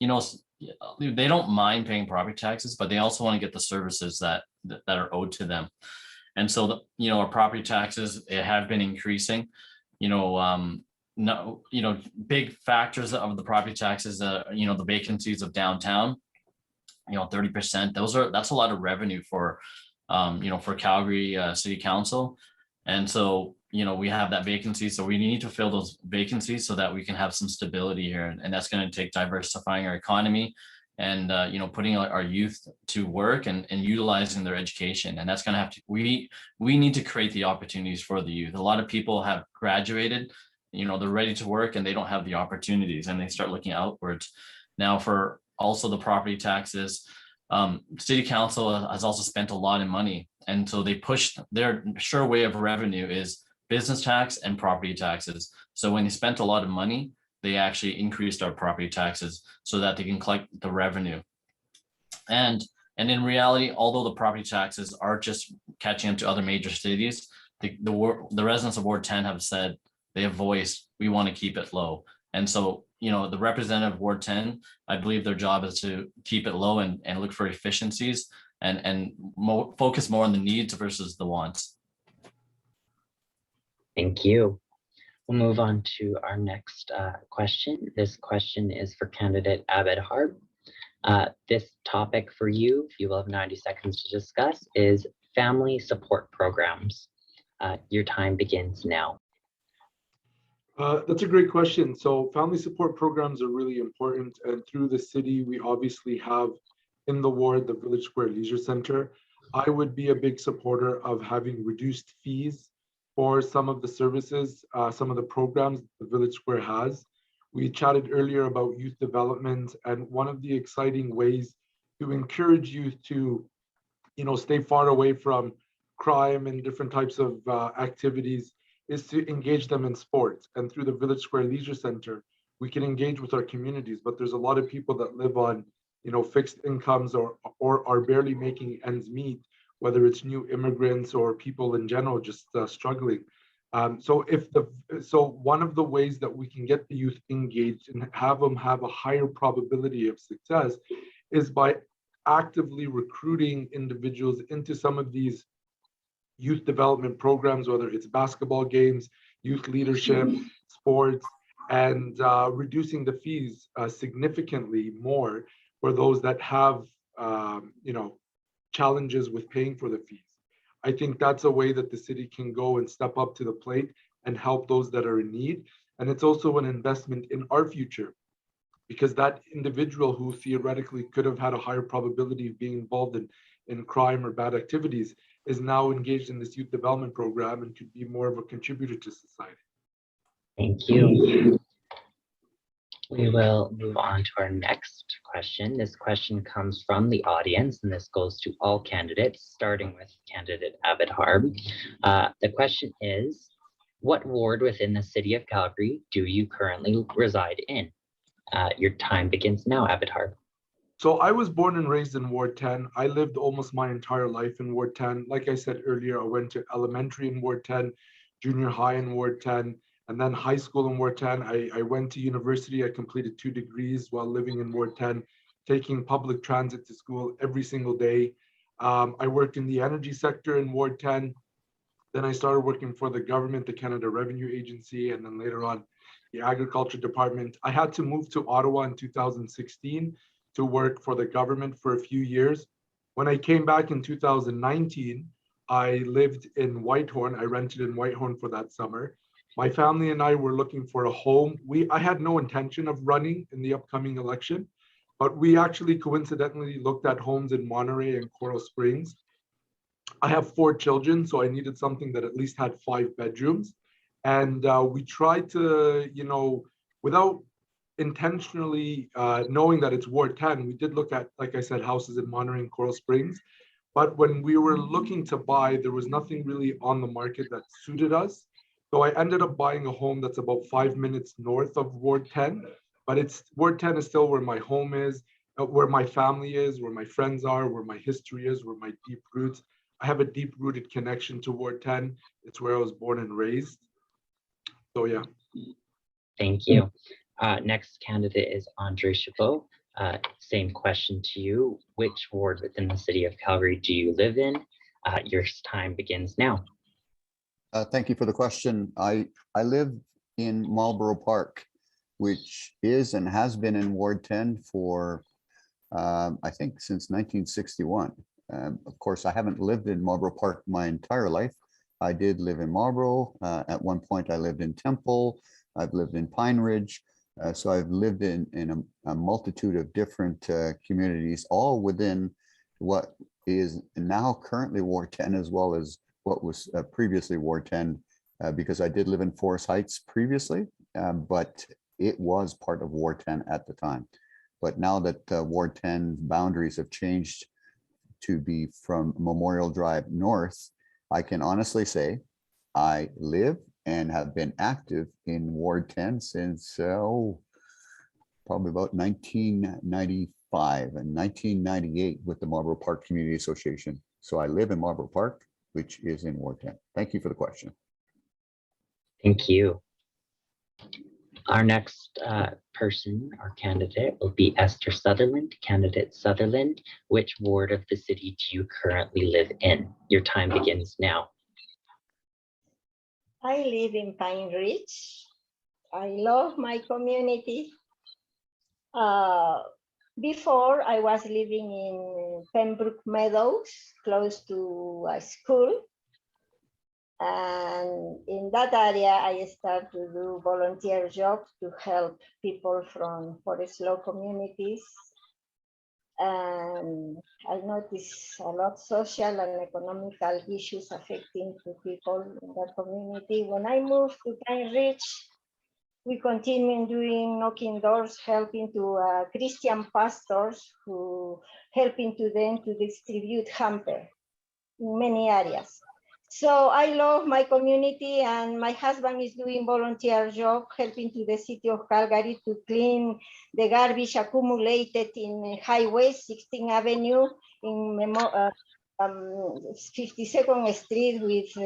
S3: they don't mind paying property taxes, but they also want to get the services that are owed to them. And so, our property taxes have been increasing. Big factors of the property taxes, the vacancies of downtown, 30%. That's a lot of revenue for Calgary City Council. And so, we have that vacancy. So we need to fill those vacancies so that we can have some stability here. And that's going to take diversifying our economy and, putting our youth to work and utilizing their education. And that's going to have to, we need to create the opportunities for the youth. A lot of people have graduated, they're ready to work and they don't have the opportunities and they start looking outwards. Now for also the property taxes, City Council has also spent a lot of money. And so they pushed their sure way of revenue is business tax and property taxes. So when they spent a lot of money, they actually increased our property taxes so that they can collect the revenue. And in reality, although the property taxes are just catching up to other major cities, the residents of Ward 10 have said, they have voiced, we want to keep it low. And so, the representative of Ward 10, I believe their job is to keep it low and look for efficiencies and focus more on the needs versus the wants.
S1: Thank you. We'll move on to our next question. This question is for candidate Abed Harb. This topic for you, if you will have 90 seconds to discuss, is family support programs. Your time begins now.
S5: That's a great question. So family support programs are really important. And through the city, we obviously have in the ward, the Village Square Leisure Center. I would be a big supporter of having reduced fees for some of the services, some of the programs the Village Square has. We chatted earlier about youth development, and one of the exciting ways to encourage youth to, stay far away from crime and different types of activities is to engage them in sports. And through the Village Square Leisure Center, we can engage with our communities, but there's a lot of people that live on, fixed incomes or are barely making ends meet, whether it's new immigrants or people in general just struggling. So one of the ways that we can get the youth engaged and have them have a higher probability of success is by actively recruiting individuals into some of these youth development programs, whether it's basketball games, youth leadership, sports, and reducing the fees significantly more for those that have, challenges with paying for the fees. I think that's a way that the city can go and step up to the plate and help those that are in need. And it's also an investment in our future, because that individual who theoretically could have had a higher probability of being involved in crime or bad activities is now engaged in this youth development program and could be more of a contributor to society.
S1: Thank you. We will move on to our next question. This question comes from the audience, and this goes to all candidates, starting with candidate Abed Harb. The question is, what ward within the city of Calgary do you currently reside in? Your time begins now, Abed Harb.
S5: So I was born and raised in Ward 10. I lived almost my entire life in Ward 10. Like I said earlier, I went to elementary in Ward 10, junior high in Ward 10, and then high school in Ward 10. I went to university. I completed 2 degrees while living in Ward 10, taking public transit to school every single day. I worked in the energy sector in Ward 10. Then I started working for the government, the Canada Revenue Agency, and then later on the Agriculture Department. I had to move to Ottawa in 2016 to work for the government for a few years. When I came back in 2019, I lived in Whitehorn. I rented in Whitehorn for that summer. My family and I were looking for a home. I had no intention of running in the upcoming election, but we actually coincidentally looked at homes in Monterey and Coral Springs. I have 4 children, so I needed something that at least had 5 bedrooms. And we tried to, without intentionally knowing that it's Ward 10, we did look at, like I said, houses in Monterey and Coral Springs. But when we were looking to buy, there was nothing really on the market that suited us. So I ended up buying a home that's about 5 minutes north of Ward 10. But Ward 10 is still where my home is, where my family is, where my friends are, where my history is, where my deep roots. I have a deep-rooted connection to Ward 10. It's where I was born and raised. So yeah.
S1: Thank you. Next candidate is Andre Chabot. Same question to you. Which ward within the city of Calgary do you live in? Your time begins now.
S2: Thank you for the question. I live in Marlborough Park, which is and has been in Ward 10 for, I think, since 1961. Of course, I haven't lived in Marlborough Park my entire life. I did live in Marlborough. At one point, I lived in Temple. I've lived in Pine Ridge. So I've lived in a multitude of different communities, all within what is now currently Ward 10, as well as what was previously Ward 10, because I did live in Forest Heights previously, but it was part of Ward 10 at the time. But now that Ward 10 boundaries have changed to be from Memorial Drive north, I can honestly say I live and have been active in Ward 10 since probably about 1995 and 1998 with the Marlborough Park Community Association. So I live in Marlborough Park, which is in Ward 10. Thank you for the question.
S1: Thank you. Our next person, our candidate, will be Esther Sutherland. Candidate Sutherland, which ward of the city do you currently live in? Your time begins now.
S6: I live in Pine Ridge. I love my community. Before, I was living in Pembroke Meadows, close to a school. And in that area, I started to do volunteer jobs to help people from forest law communities. And I noticed a lot of social and economical issues affecting the people in that community. When I moved to Pine Ridge, we continue doing knocking doors, helping to Christian pastors who helping to them to distribute hamper in many areas. So I love my community, and my husband is doing volunteer job, helping to the city of Calgary to clean the garbage accumulated in Highway 16th Avenue in 52nd Street with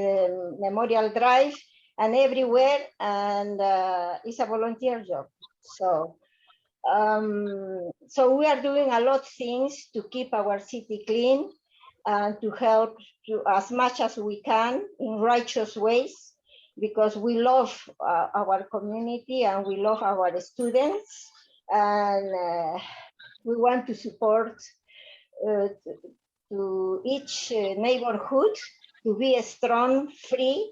S6: Memorial Drive and everywhere, and it's a volunteer job. So, so we are doing a lot of things to keep our city clean and to help to as much as we can in righteous ways, because we love our community and we love our students, and we want to support to each neighborhood to be strong, free,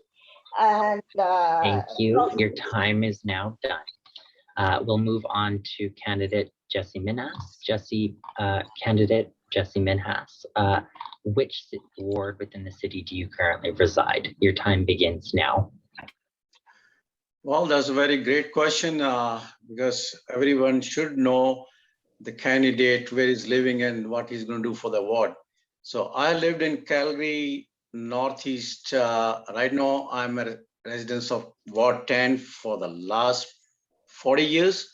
S6: and
S1: Thank you. Your time is now done. We'll move on to candidate Jessie Minas. Candidate Jessie Minhas. Which ward within the city do you currently reside? Your time begins now.
S8: Well, that's a very great question because everyone should know the candidate, where he's living and what he's going to do for the ward. So I lived in Calgary Northeast. Right now, I'm a resident of Ward 10 for the last 40 years.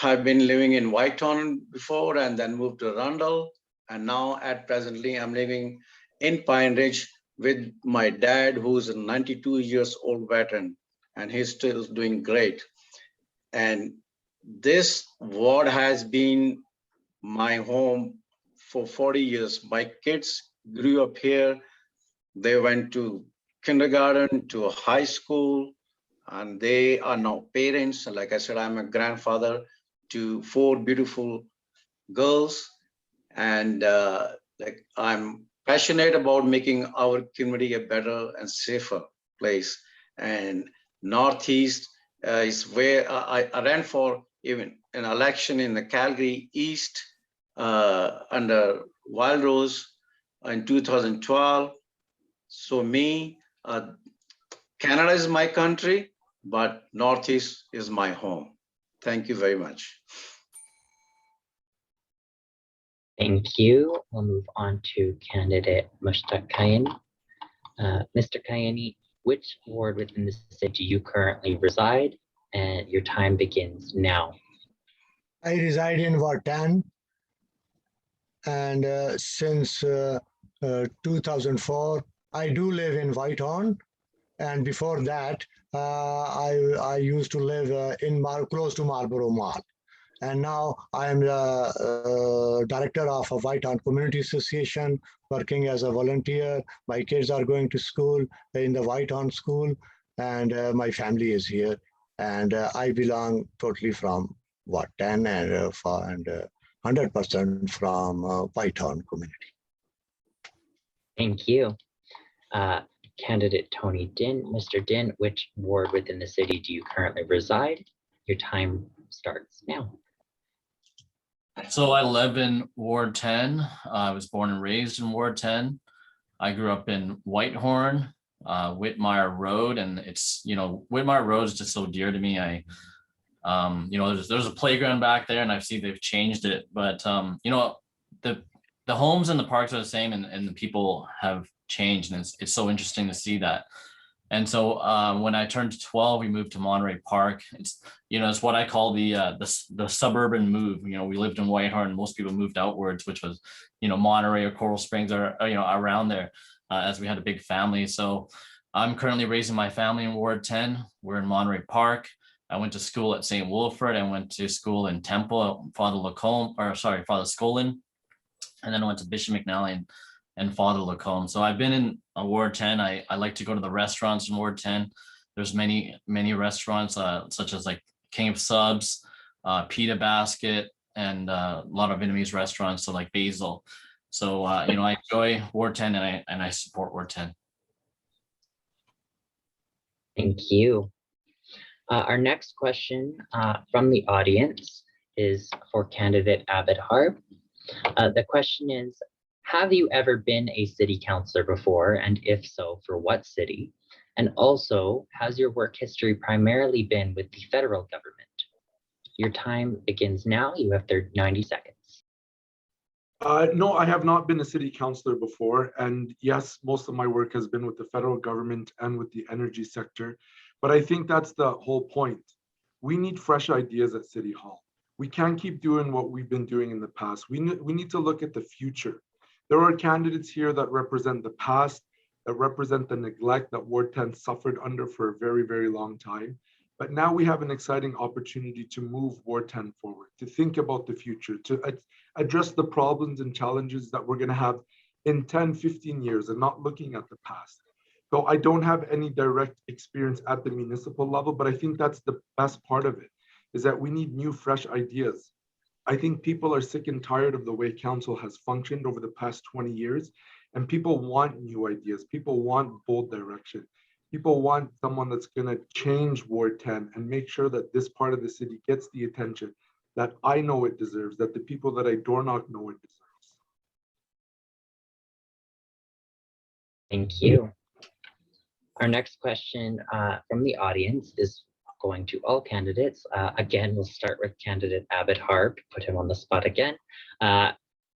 S8: I've been living in Whitehorn before and then moved to Rundle. And now at presently, I'm living in Pine Ridge, with my dad, who's a 92 years old veteran, and he's still doing great. And this ward has been my home for 40 years. My kids grew up here. They went to kindergarten, to high school, and they are now parents. Like I said, I'm a grandfather to 4 beautiful girls. And like I'm passionate about making our community a better and safer place. And Northeast is where I ran for even an election in the Calgary East under Wild Rose in 2012. So me, Canada is my country, but Northeast is my home. Thank you very much.
S1: Thank you. We'll move on to candidate Mushtaq Kayani. Mr. Kayani, which ward within the city do you currently reside? And your time begins now.
S7: I reside in Ward 10, and since 2004, I do live in Whitehorn, and before that, I used to live in close to Marlborough Mall. And now I am the director of a Whitehorn Community Association, working as a volunteer. My kids are going to school in the Whitehorn School, and my family is here. And I belong totally from Ward 10 and 100% from Whitehorn community.
S1: Thank you. Candidate Tony Dinh. Mr. Dinh, which ward within the city do you currently reside? Your time starts now.
S3: So I live in Ward 10. I was born and raised in Ward 10. I grew up in Whitehorn, Whitmire Road, and it's, Whitmire Road is just so dear to me. There's a playground back there, and I see they've changed it, but the homes and the parks are the same, and the people have changed, and it's so interesting to see that. And so when I turned 12, we moved to Monterey Park. It's what I call the suburban move. We lived in Whitehorn, most people moved outwards, which was Monterey or Coral Springs or around there, as we had a big family. So I'm currently raising my family in Ward 10. We're in Monterey Park. I went to school at St. Wilfrid. I went to school in Temple, Father Scolin, and then I went to Bishop McNally and Father Lacombe. So I've been in Ward 10. I like to go to the restaurants in Ward 10. There's many restaurants, such as like King of Subs, Pita Basket, and a lot of Vietnamese restaurants, so like Basil. So I enjoy Ward 10, and I support Ward 10.
S1: Thank you. Our next question from the audience is for candidate Abed Harb. The question is, have you ever been a city councillor before? And if so, for what city? And also, has your work history primarily been with the federal government? Your time begins now. You have 90 seconds.
S5: No, I have not been a city councillor before. And yes, most of my work has been with the federal government and with the energy sector. But I think that's the whole point. We need fresh ideas at City Hall. We can't keep doing what we've been doing in the past. We need to look at the future. There are candidates here that represent the past, that represent the neglect that Ward 10 suffered under for a very, very long time. But now we have an exciting opportunity to move Ward 10 forward, to think about the future, to address the problems and challenges that we're going to have in 10, 15 years and not looking at the past. So I don't have any direct experience at the municipal level, but I think that's the best part of it, is that we need new, fresh ideas. I think people are sick and tired of the way council has functioned over the past 20 years, and people want new ideas. People want bold direction. People want someone that's going to change Ward 10 and make sure that this part of the city gets the attention that I know it deserves, that the people that I door knock know it deserves.
S1: Thank you. Our next question from the audience is going to all candidates. Again, we'll start with candidate Abed Harb, put him on the spot again.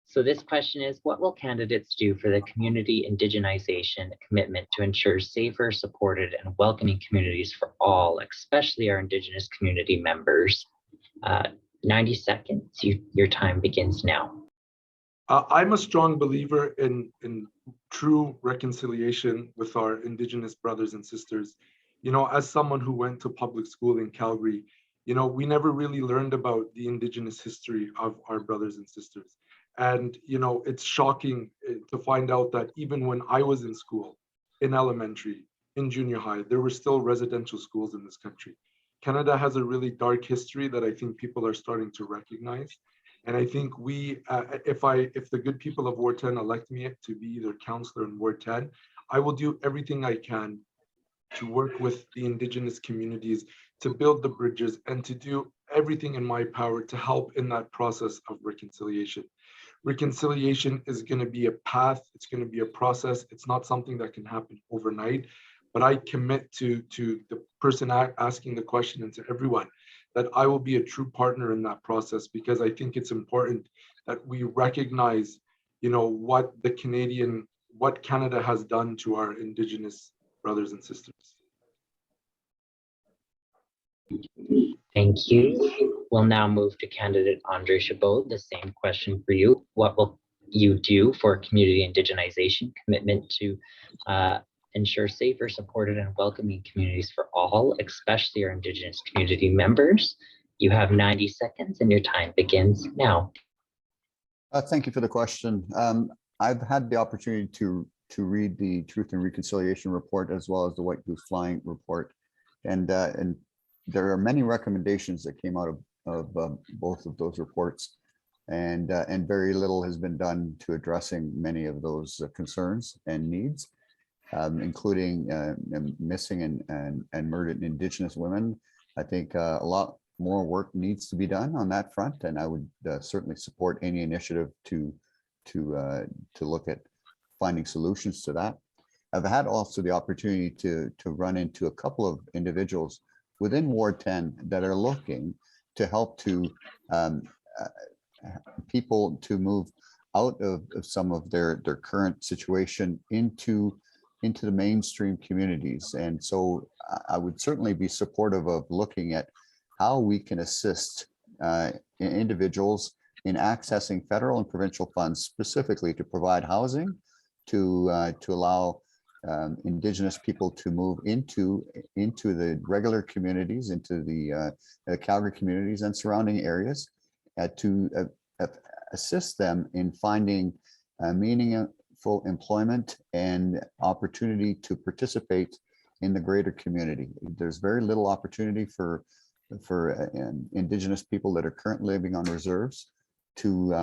S1: So this question is, what will candidates do for the community indigenization commitment to ensure safer, supported, and welcoming communities for all, especially our Indigenous community members? 90 seconds, your time begins now.
S5: I'm a strong believer in true reconciliation with our Indigenous brothers and sisters. You know, as someone who went to public school in Calgary, you know, we never really learned about the Indigenous history of our brothers and sisters. And, you know, it's shocking to find out that even when I was in school, in elementary, in junior high, there were still residential schools in this country. Canada has a really dark history that I think people are starting to recognize. And I think we, if the good people of Ward 10 elect me to be either councillor in Ward 10, I will do everything I can to work with the Indigenous communities, to build the bridges, and to do everything in my power to help in that process of reconciliation. Reconciliation is going to be a path, it's going to be a process. It's not something that can happen overnight, but I commit to the person asking the question and to everyone that I will be a true partner in that process, because I think it's important that we recognize, you know, what Canada has done to our Indigenous brothers and sisters.
S1: Thank you. We'll now move to candidate Andre Chabot. The same question for you. What will you do for community indigenization, commitment to ensure safer, supported, and welcoming communities for all, especially our Indigenous community members? You have 90 seconds and your time begins now.
S2: Thank you for the question. I've had the opportunity to read the Truth and Reconciliation report as well as the White Goose Flying report, and there are many recommendations that came out of both of those reports, and very little has been done to addressing many of those concerns and needs, including missing and murdered Indigenous women. I think a lot more work needs to be done on that front, and I would certainly support any initiative to look at finding solutions to that. I've had also the opportunity to run into a couple of individuals within Ward 10 that are looking to help to people to move out of some of their current situation into the mainstream communities. And so I would certainly be supportive of looking at how we can assist individuals in accessing federal and provincial funds specifically to provide housing, to allow Indigenous people to move into the regular communities, into the Calgary communities and surrounding areas, to assist them in finding meaningful employment and opportunity to participate in the greater community. There's very little opportunity for Indigenous people that are currently living on reserves to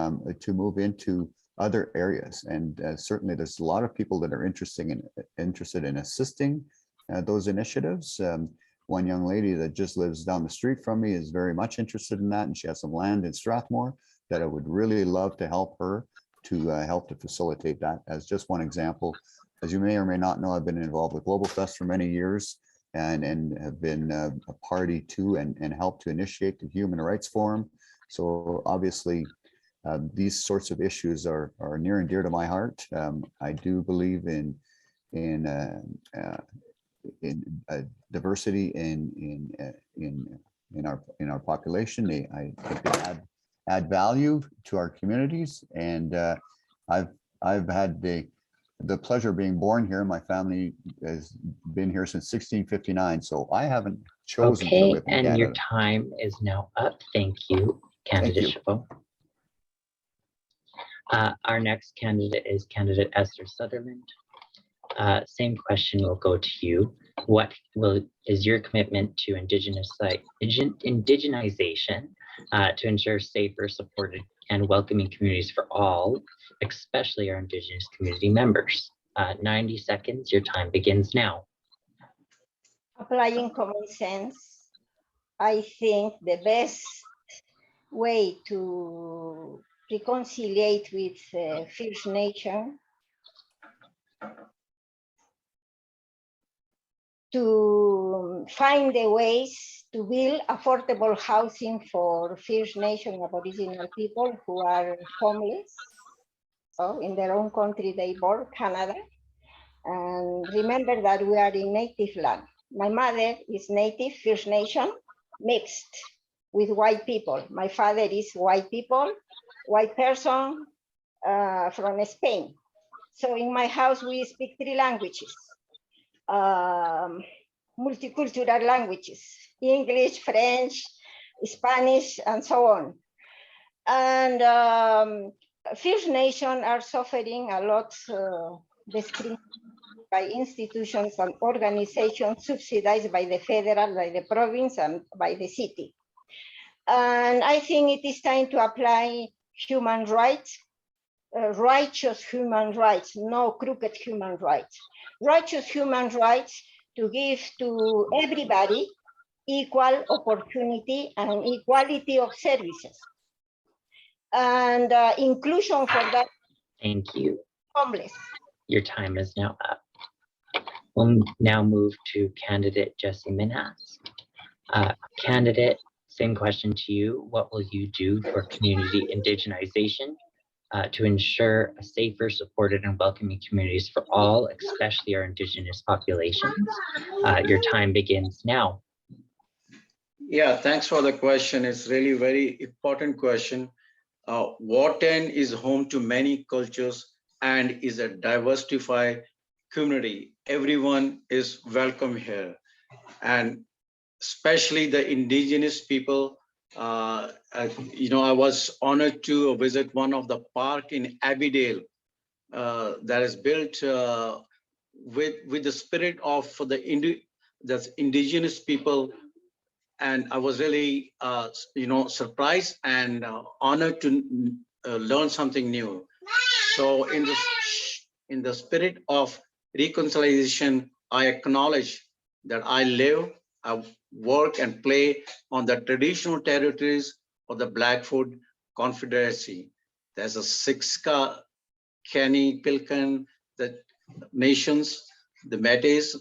S2: move into other areas, and certainly there's a lot of people that are interested in assisting those initiatives. One young lady that just lives down the street from me is very much interested in that, and she has some land in Strathmore that I would really love to help her to facilitate that, as just one example. As you may or may not know, I've been involved with Global Fest for many years, and have been a party to and helped to initiate the Human Rights Forum. So obviously, these sorts of issues are near and dear to my heart. I do believe in diversity in our population. I think they add value to our communities, and I've had the pleasure of being born here. My family has been here since 1659, so I haven't chosen to live in Canada.
S1: And your time is now up. Thank you, candidate Chabot. Our next candidate is candidate Esther Sutherland. Same question will go to you. What is your commitment to indigenization to ensure safer, supported, and welcoming communities for all, especially our Indigenous community members? 90 seconds, your time begins now.
S6: Applying common sense, I think the best way to reconciliate with First Nation, to find the ways to build affordable housing for First Nation Aboriginal people who are homeless. So in their own country they born, Canada. And remember that we are in native land. My mother is native First Nation, mixed with white people. My father is white people, white person from Spain. So in my house, we speak 3 languages, multicultural languages, English, French, Spanish, and so on. And First Nations are suffering a lot discrimination by institutions and organizations subsidized by the federal, by the province, and by the city. And I think it is time to apply human rights, righteous human rights, no crooked human rights. Righteous human rights to give to everybody equal opportunity and equality of services. And inclusion for that
S1: Thank you.
S6: homeless.
S1: Your time is now up. We'll now move to candidate Jesse Minhas. Candidate, same question to you. What will you do for community indigenization to ensure a safer, supported, and welcoming communities for all, especially our Indigenous populations? Your time begins now.
S8: Yeah, thanks for the question. It's really very important question. Wharton is home to many cultures and is a diversified community. Everyone is welcome here. And especially the Indigenous people. I was honored to visit one of the park in Abedale that is built with the spirit of the Indigenous people. And I was really, surprised and honored to learn something new. So in the spirit of reconciliation, I acknowledge that I live, I work and play on the traditional territories of the Blackfoot Confederacy. There's a Siksika, Kenny, Pilkin, the nations, the Métis,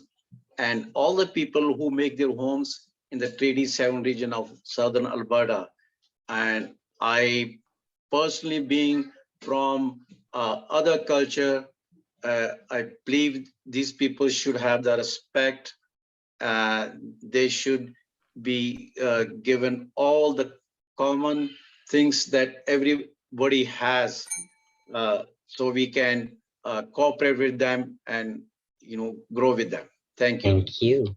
S8: and all the people who make their homes in the Treaty 7 region of Southern Alberta. And I personally, being from other culture, I believe these people should have the respect. They should be given all the common things that everybody has, so we can cooperate with them and grow with them. Thank you.
S1: Thank you.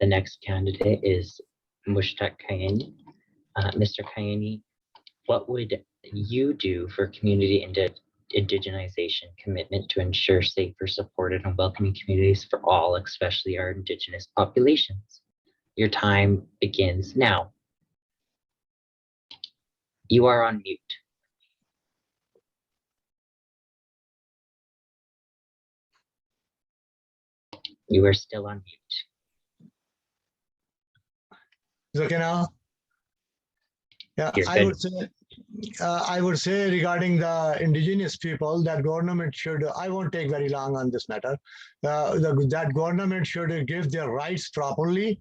S1: The next candidate is Mushtaq Kayani. Mr. Kayani, what would you do for community indigenization commitment to ensure safer, supported, and welcoming communities for all, especially our Indigenous populations? Your time begins now. You are on mute. You are still on mute.
S7: Is it okay now? Yeah,
S1: You're
S7: I
S1: good.
S7: would say regarding the Indigenous people that government should, I won't take very long on this matter, that government should give their rights properly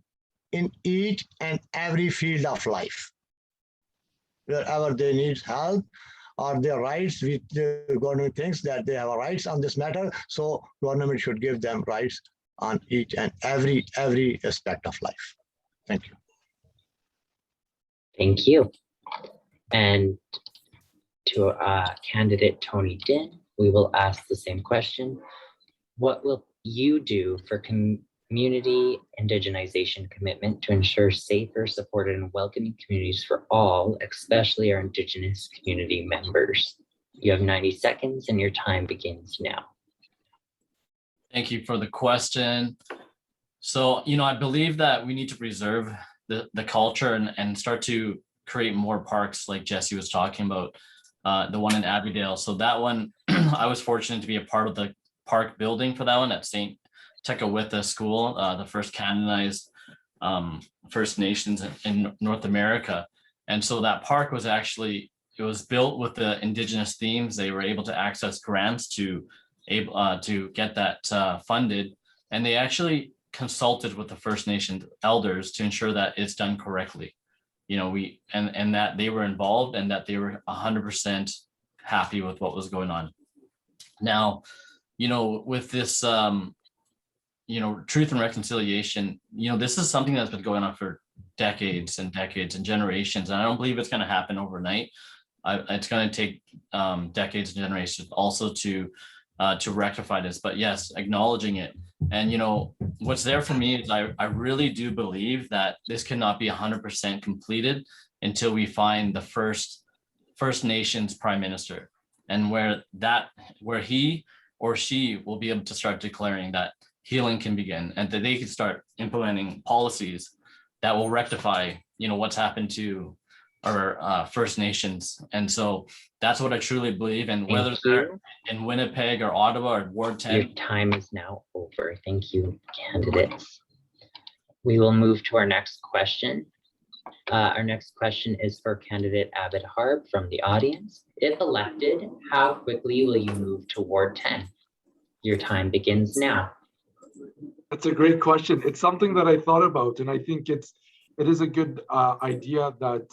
S7: in each and every field of life. Wherever they need help or their rights, with the government thinks that they have rights on this matter, so government should give them rights on each and every aspect of life. Thank you.
S1: Thank you. And to candidate Tony Dinh, we will ask the same question. What will you do for community indigenization commitment to ensure safer, supported, and welcoming communities for all, especially our Indigenous community members? You have 90 seconds and your time begins now.
S3: Thank you for the question. So, I believe that we need to preserve the culture and start to create more parks like Jesse was talking about, the one in Abedale. So that one, I was fortunate to be a part of the park building for that one at St. Tekakwitha School, the first canonized First Nations in North America. And so that park was actually, it was built with the Indigenous themes. They were able to access grants to get that funded. And they actually consulted with the First Nation elders to ensure that it's done correctly. And that they were involved and that they were 100% happy with what was going on. Now, with this, truth and reconciliation, this is something that's been going on for decades and decades and generations. And I don't believe it's going to happen overnight. it's going to take decades and generations also to rectify this. But yes, acknowledging it. And what's there for me is I really do believe that this cannot be 100% completed until we find the First Nations Prime Minister, and where he or she will be able to start declaring that healing can begin, and that they can start implementing policies that will rectify, what's happened to our First Nations. And so that's what I truly believe. And whether
S1: Thank
S3: they're
S1: you.
S3: in Winnipeg or Ottawa or Ward 10,
S1: Your time is now over. Thank you, candidates. We will move to our next question. Our next question is for candidate Abed Harb from the audience. If elected, how quickly will you move to Ward 10? Your time begins now.
S5: That's a great question. It's something that I thought about, and I think it is a good idea that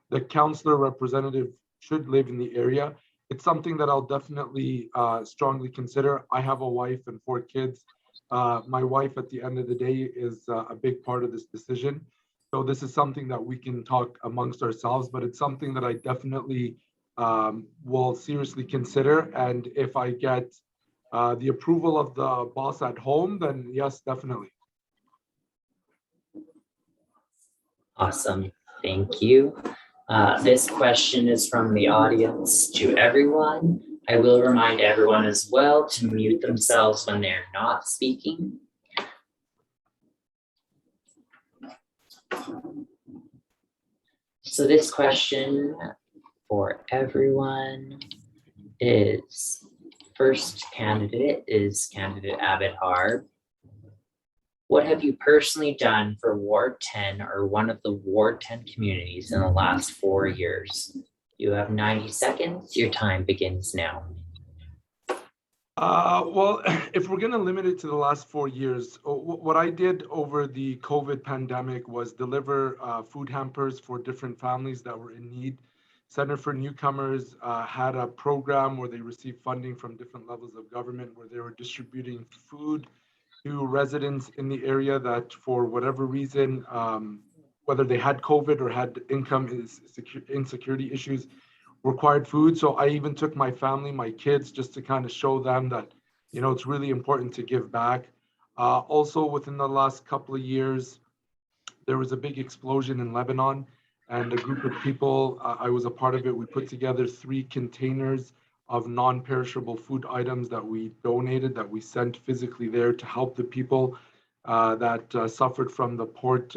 S5: the councillor representative should live in the area. It's something that I'll definitely strongly consider. I have a wife and 4 kids. My wife, at the end of the day, is a big part of this decision. So this is something that we can talk amongst ourselves, but it's something that I definitely will seriously consider. And if I get the approval of the boss at home, then yes, definitely.
S1: Awesome. Thank you. This question is from the audience to everyone. I will remind everyone as well to mute themselves when they're not speaking. So this question for everyone is, first candidate is candidate Abed Harb. What have you personally done for Ward 10 or one of the Ward 10 communities in the last 4 years? You have 90 seconds. Your time begins now.
S5: Well, if we're going to limit it to the last 4 years, what I did over the COVID pandemic was deliver food hampers for different families that were in need. Center for Newcomers had a program where they received funding from different levels of government, where they were distributing food to residents in the area that, for whatever reason, whether they had COVID or had income insecurity issues, required food. So I even took my family, my kids, just to kind of show them that, it's really important to give back. Also, within the last couple of years, there was a big explosion in Lebanon, and a group of people, I was a part of it, we put together 3 containers of non-perishable food items that we donated, that we sent physically there to help the people that suffered from the port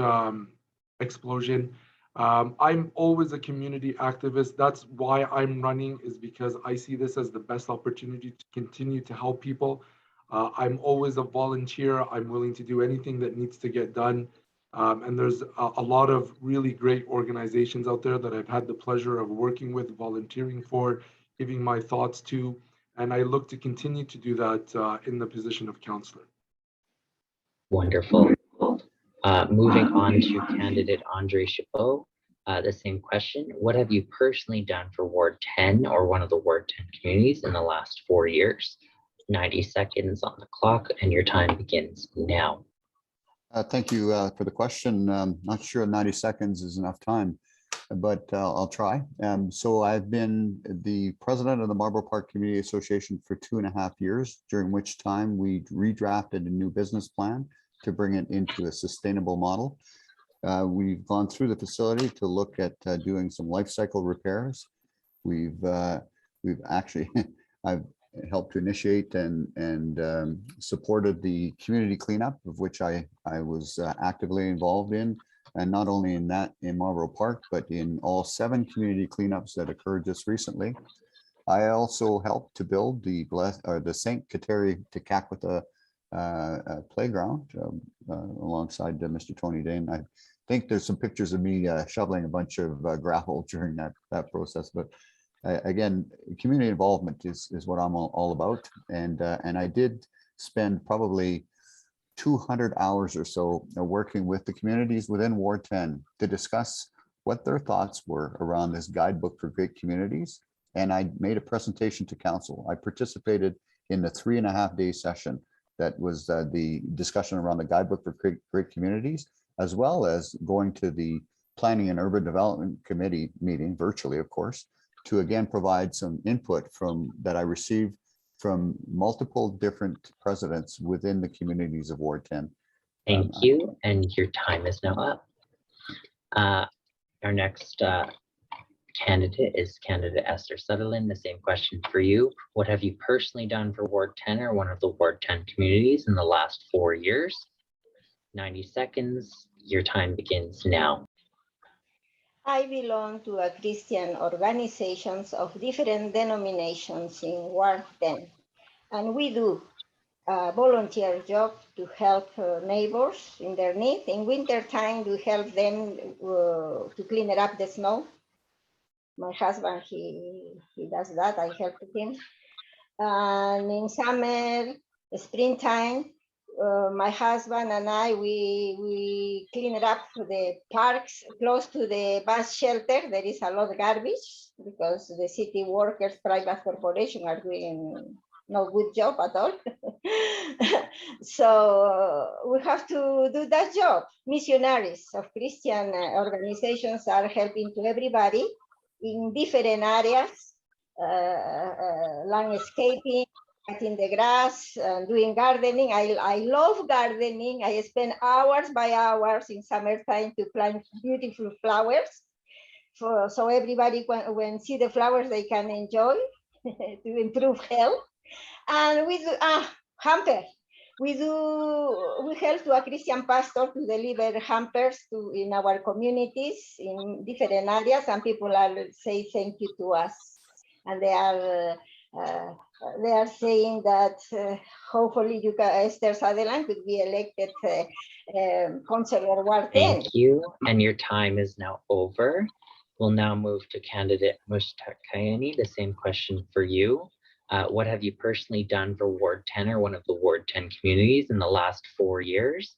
S5: explosion. I'm always a community activist. That's why I'm running, is because I see this as the best opportunity to continue to help people. I'm always a volunteer. I'm willing to do anything that needs to get done. And there's a lot of really great organizations out there that I've had the pleasure of working with, volunteering for, giving my thoughts to, and I look to continue to do that in the position of councillor.
S1: Wonderful. Moving on to candidate Andre Chabot, the same question. What have you personally done for Ward 10 or one of the Ward 10 communities in the last 4 years? 90 seconds on the clock, and your time begins now.
S2: Thank you for the question. Not sure 90 seconds is enough time, but I'll try. So I've been the president of the Marlborough Park Community Association for 2.5 years, during which time we redrafted a new business plan to bring it into a sustainable model. We've gone through the facility to look at doing some life cycle repairs. We've actually, I've helped to initiate and supported the community cleanup, of which I was actively involved in, and not only in Marlborough Park, but in all 7 community cleanups that occurred just recently. I also helped to build the St. Kateri Tekakwitha playground alongside Mr. Tony Dinh. I think there's some pictures of me shoveling a bunch of gravel during that process, but again, community involvement is what I'm all about, and I did spend probably 200 hours or so working with the communities within Ward 10 to discuss what their thoughts were around this guidebook for great communities, and I made a presentation to council. I participated in the 3.5-day session that was the discussion around the guidebook for great communities, as well as going to the Planning and Urban Development Committee meeting, virtually, of course, to again provide some input that I received from multiple different presidents within the communities of Ward 10.
S1: Thank you, and your time is now up. Our next candidate is candidate Esther Sutherland. The same question for you. What have you personally done for Ward 10 or one of the Ward 10 communities in the last 4 years? 90 seconds. Your time begins now.
S6: I belong to a Christian organizations of different denominations in Ward 10, and we do a volunteer job to help neighbors in their need. In winter time, we help them to clean up the snow. My husband, he does that. I help him. And in summer, springtime, my husband and I, we clean up the parks close to the bus shelter. There is a lot of garbage because the city workers, private corporation are doing no good job at all. So we have to do that job. Missionaries of Christian organizations are helping to everybody in different areas, landscaping, cutting the grass, doing gardening. I love gardening. I spend hours by hours in summertime to plant beautiful flowers. So everybody, when see the flowers, they can enjoy to improve health. And we do hamper. We help to a Christian pastor to deliver hampers in our communities in different areas, and people are say thank you to us, and they are saying that hopefully Esther Sutherland could be elected Councillor Ward 10.
S1: Thank you, and your time is now over. We'll now move to candidate Mushtaq Kayani. The same question for you. What have you personally done for Ward 10 or one of the Ward 10 communities in the last 4 years?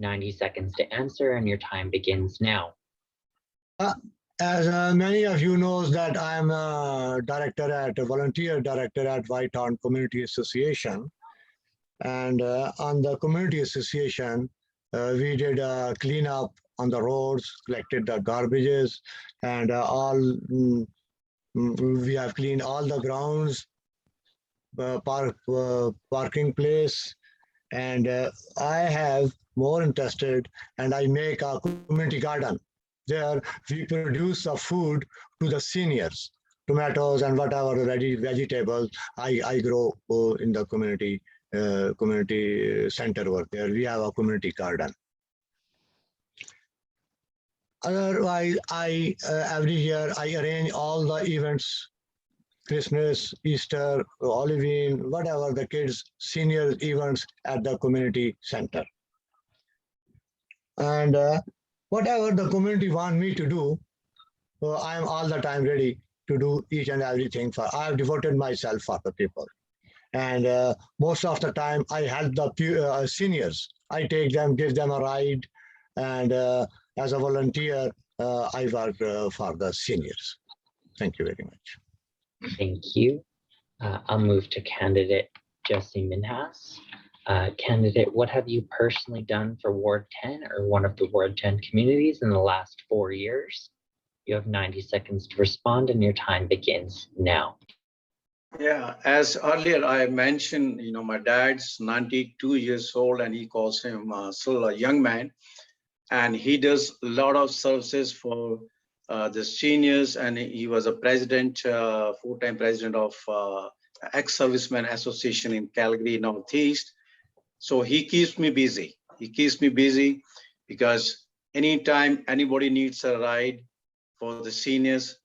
S1: 90 seconds to answer, and your time begins now.
S7: As many of you knows that I am a volunteer director at Whitehorn Community Association. And on the community association, we did a cleanup on the roads, collected the garbages, and we have cleaned all the grounds, parking place, and I have more interested, and I make a community garden. There we produce a food to the seniors, tomatoes and whatever ready vegetables I grow in the community center over there. We have a community garden. Otherwise, every year I arrange all the events, Christmas, Easter, Halloween, whatever the kids' senior events at the community center. And whatever the community want me to do, I am all the time ready to do each and everything for. I have devoted myself for the people. And most of the time I help the seniors. I take them, give them a ride, and as a volunteer, I work for the seniors. Thank you very much.
S1: Thank you. I'll move to candidate Jesse Minhas. Candidate, what have you personally done for Ward 10 or one of the Ward 10 communities in the last 4 years? You have 90 seconds to respond, and your time begins now.
S8: Yeah, as earlier I mentioned, my dad's 92 years old and he calls him still a young man. And he does a lot of services for the seniors, and he was a president, full-time president of ex-servicemen association in Calgary Northeast. So he keeps me busy. He keeps me busy because anytime anybody needs a ride for the seniors,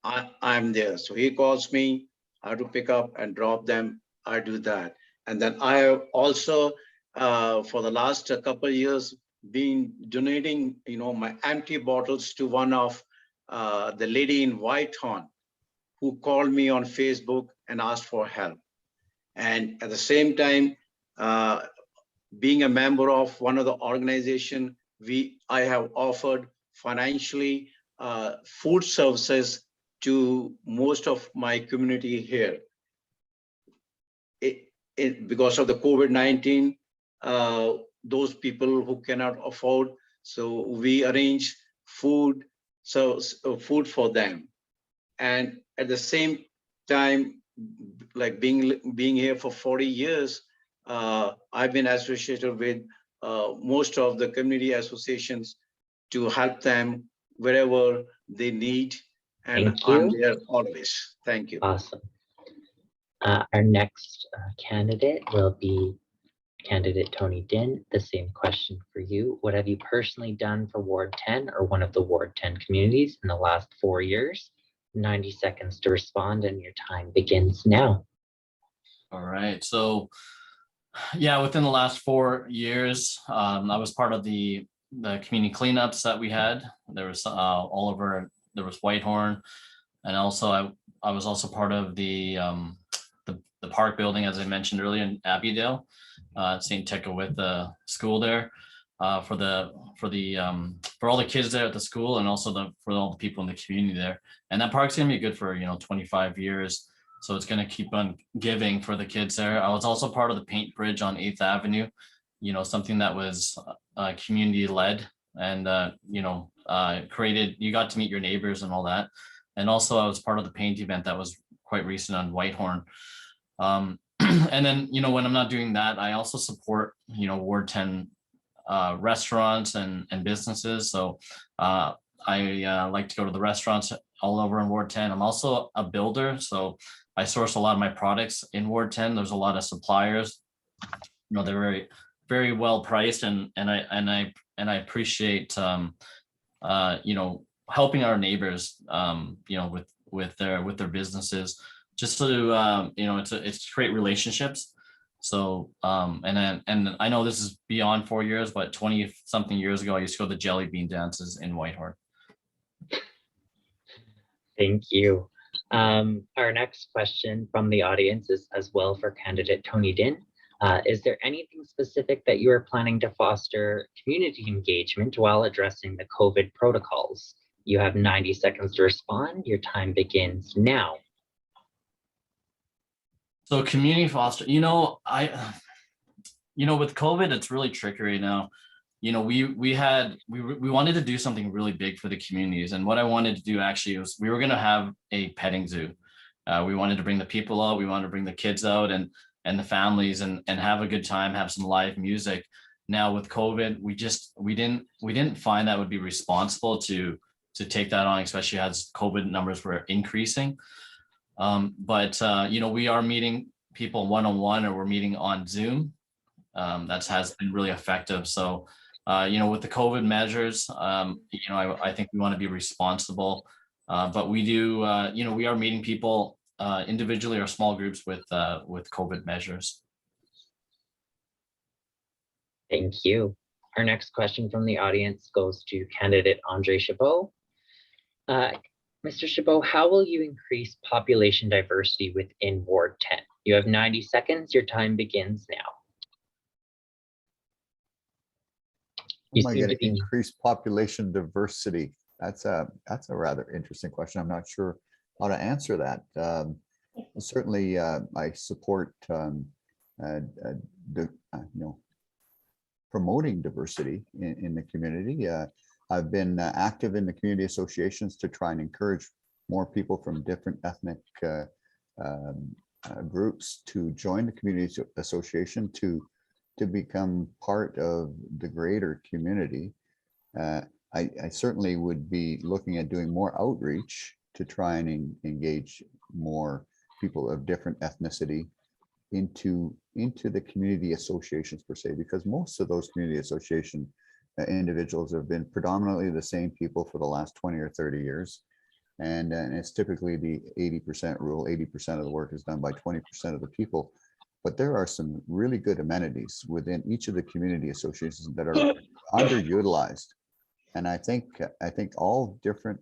S8: I'm there. So he calls me, I have to pick up and drop them. I do that. And then I have also, for the last couple of years, been donating, my empty bottles to one of the lady in Whitehorn who called me on Facebook and asked for help. And at the same time, being a member of one of the organization, I have offered financially food services to most of my community here. Because of the COVID-19, those people who cannot afford, so we arrange food, food for them. And at the same time, like being here for 40 years, I've been associated with most of the community associations to help them wherever they need. And
S1: Thank
S8: I'm
S1: you.
S8: there always. Thank you.
S1: Awesome. Our next candidate will be candidate Tony Dinh. The same question for you. What have you personally done for Ward 10 or one of the Ward 10 communities in the last 4 years? 90 seconds to respond and your time begins now.
S3: All right. So yeah, within the last 4 years, I was part of the community cleanups that we had. There was Oliver, there was Whitehorn, and also I was also part of the park building, as I mentioned earlier, in Abbeydale, St. Tekawitha school there, for all the kids there at the school, and also for all the people in the community there. And that park's gonna be good for 25 years. So it's going to keep on giving for the kids there. I was also part of the paint bridge on 8th Avenue, something that was community led and, created, you got to meet your neighbors and all that. And also I was part of the paint event that was quite recent on Whitehorn. And then, when I'm not doing that, I also support, Ward 10 restaurants and businesses. So I like to go to the restaurants all over in Ward 10. I'm also a builder. So I source a lot of my products in Ward 10. There's a lot of suppliers. They're very, very well priced, and I appreciate helping our neighbors with their businesses, just to it's to create relationships. So and I know this is beyond 4 years, but 20 something years ago I used to go to the jelly bean dances in Whitehorn.
S1: Thank you. Our next question from the audience is as well for candidate Tony Dinh. Is there anything specific that you are planning to foster community engagement while addressing the COVID protocols? You have 90 seconds to respond. Your time begins now.
S3: So community foster, with COVID, it's really tricky right now. We wanted to do something really big for the communities. And what I wanted to do actually was we were going to have a petting zoo. We wanted to bring the people out. We wanted to bring the kids out and the families and have a good time, have some live music. Now with COVID, we didn't find that would be responsible to take that on, especially as COVID numbers were increasing. But we are meeting people one-on-one, or we're meeting on Zoom. That has been really effective. So with the COVID measures, I think we want to be responsible, but we do, we are meeting people individually or small groups with COVID measures.
S1: Thank you. Our next question from the audience goes to candidate Andre Chabot. Mr. Chabot, how will you increase population diversity within Ward 10? You have 90 seconds. Your time begins now.
S2: Am I going to increase population diversity? That's a rather interesting question. I'm not sure how to answer that. Certainly, I support promoting diversity in the community. I've been active in the community associations to try and encourage more people from different ethnic groups to join the community association to become part of the greater community. I certainly would be looking at doing more outreach to try and engage more people of different ethnicity into the community associations per se, because most of those community association individuals have been predominantly the same people for the last 20 or 30 years. And it's typically the 80% rule. 80% of the work is done by 20% of the people. But there are some really good amenities within each of the community associations that are underutilized. And I think all different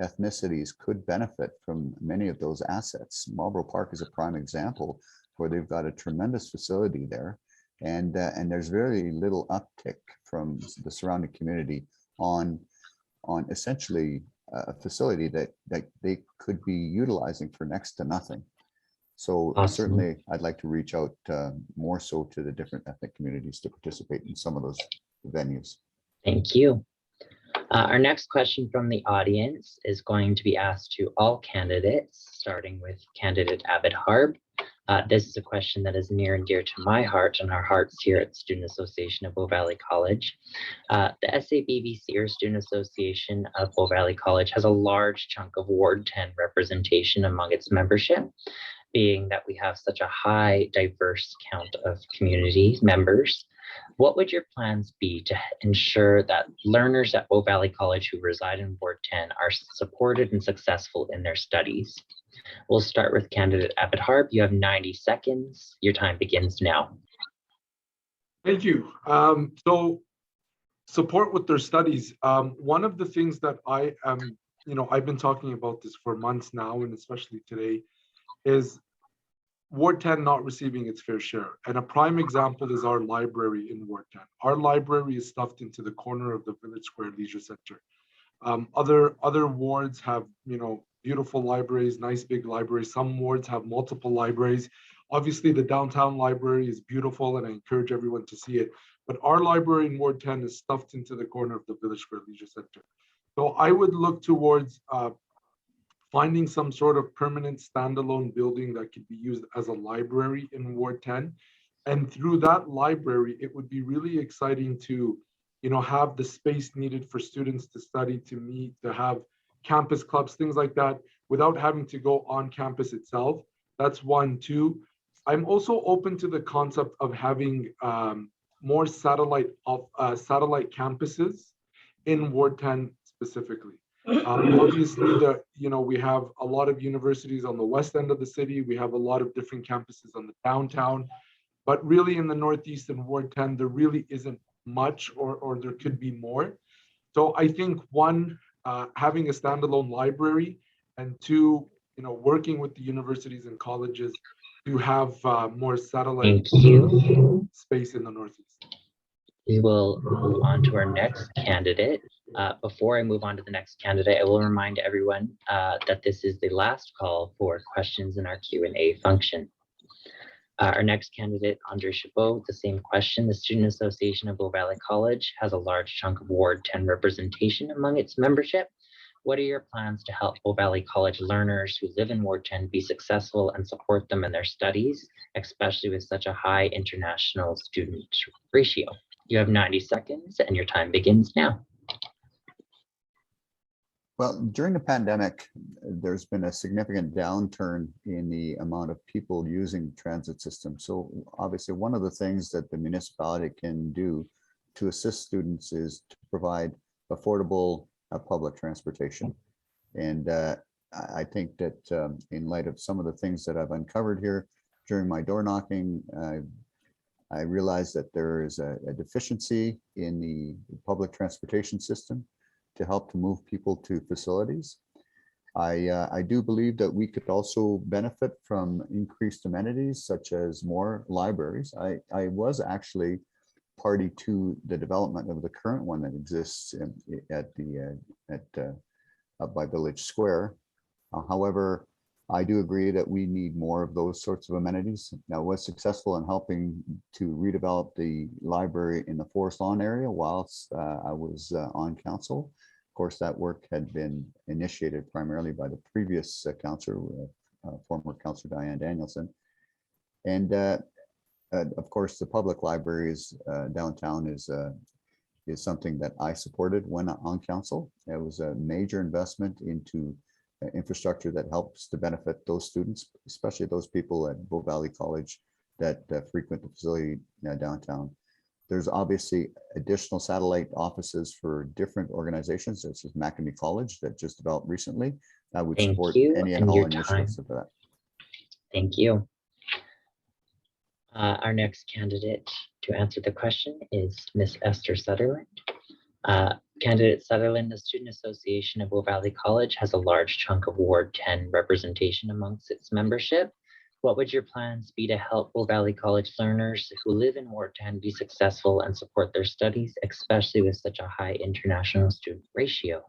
S2: ethnicities could benefit from many of those assets. Marlborough Park is a prime example where they've got a tremendous facility there. And there's very little uptick from the surrounding community on essentially a facility that they could be utilizing for next to nothing. So
S1: Awesome.
S2: Certainly I'd like to reach out more so to the different ethnic communities to participate in some of those venues.
S1: Thank you. Our next question from the audience is going to be asked to all candidates, starting with candidate Abed Harb. This is a question that is near and dear to my heart and our hearts here at Student Association of Bow Valley College. The SABVC, or Student Association of Bow Valley College, has a large chunk of Ward 10 representation among its membership, being that we have such a high, diverse count of community members. What would your plans be to ensure that learners at Bow Valley College who reside in Ward 10 are supported and successful in their studies? We'll start with candidate Abed Harb. You have 90 seconds. Your time begins now.
S5: Thank you. So support with their studies. One of the things that I am, I've been talking about this for months now, and especially today, is Ward 10 not receiving its fair share. And a prime example is our library in Ward 10. Our library is stuffed into the corner of the Village Square Leisure Center. Other wards have, beautiful libraries, nice big libraries. Some wards have multiple libraries. Obviously, the downtown library is beautiful, and I encourage everyone to see it. But our library in Ward 10 is stuffed into the corner of the Village Square Leisure Center. So I would look towards finding some sort of permanent standalone building that could be used as a library in Ward 10. And through that library, it would be really exciting to, have the space needed for students to study, to meet, to have campus clubs, things like that, without having to go on campus itself. That's one. Two, I'm also open to the concept of having more satellite campuses in Ward 10 specifically. Obviously, we have a lot of universities on the west end of the city. We have a lot of different campuses on the downtown, but really in the northeast and Ward 10, there really isn't much, or there could be more. So I think one, having a standalone library, and two, working with the universities and colleges to have more satellite space in the northeast.
S1: We will move on to our next candidate. Before I move on to the next candidate, I will remind everyone that this is the last call for questions in our Q&A function. Our next candidate, Andre Chabot, the same question. The Student Association of Bow Valley College has a large chunk of Ward 10 representation among its membership. What are your plans to help Bow Valley College learners who live in Ward 10 be successful and support them in their studies, especially with such a high international student ratio? You have 90 seconds and your time begins now.
S2: Well, during the pandemic, there's been a significant downturn in the amount of people using transit systems. So obviously, one of the things that the municipality can do to assist students is to provide affordable public transportation. And I think that in light of some of the things that I've uncovered here during my door knocking, I realized that there is a deficiency in the public transportation system to help to move people to facilities. I do believe that we could also benefit from increased amenities such as more libraries. I was actually party to the development of the current one that exists up by Village Square. However, I do agree that we need more of those sorts of amenities. I was successful in helping to redevelop the library in the Forest Lawn area whilst I was on council. Of course, that work had been initiated primarily by the previous councillor, former Councillor Diane Danielson. And of course, the public libraries downtown is something that I supported when on council. It was a major investment into infrastructure that helps to benefit those students, especially those people at Bow Valley College that frequent the facility downtown. There's obviously additional satellite offices for different organizations, such as Macamee College that just developed recently. I would support any and all initiatives of that.
S1: Thank you. Our next candidate to answer the question is Miss Esther Sutherland. Candidate Sutherland, the Student Association of Bow Valley College has a large chunk of Ward 10 representation amongst its membership. What would your plans be to help Bow Valley College learners who live in Ward 10 be successful and support their studies, especially with such a high international student ratio?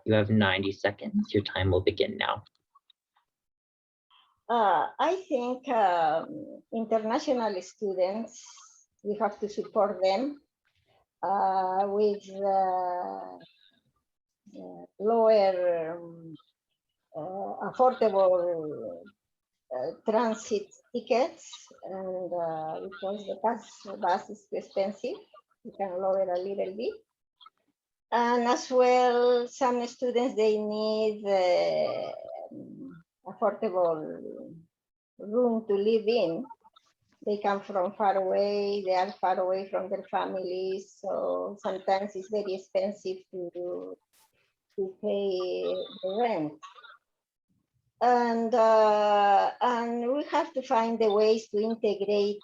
S1: You have 90 seconds. Your time will begin now.
S6: I think international students, we have to support them with lower affordable transit tickets, and because the bus is too expensive, you can lower a little bit. And as well, some students, they need affordable room to live in. They come from far away, they are far away from their families, so sometimes it's very expensive to pay the rent. And we have to find the ways to integrate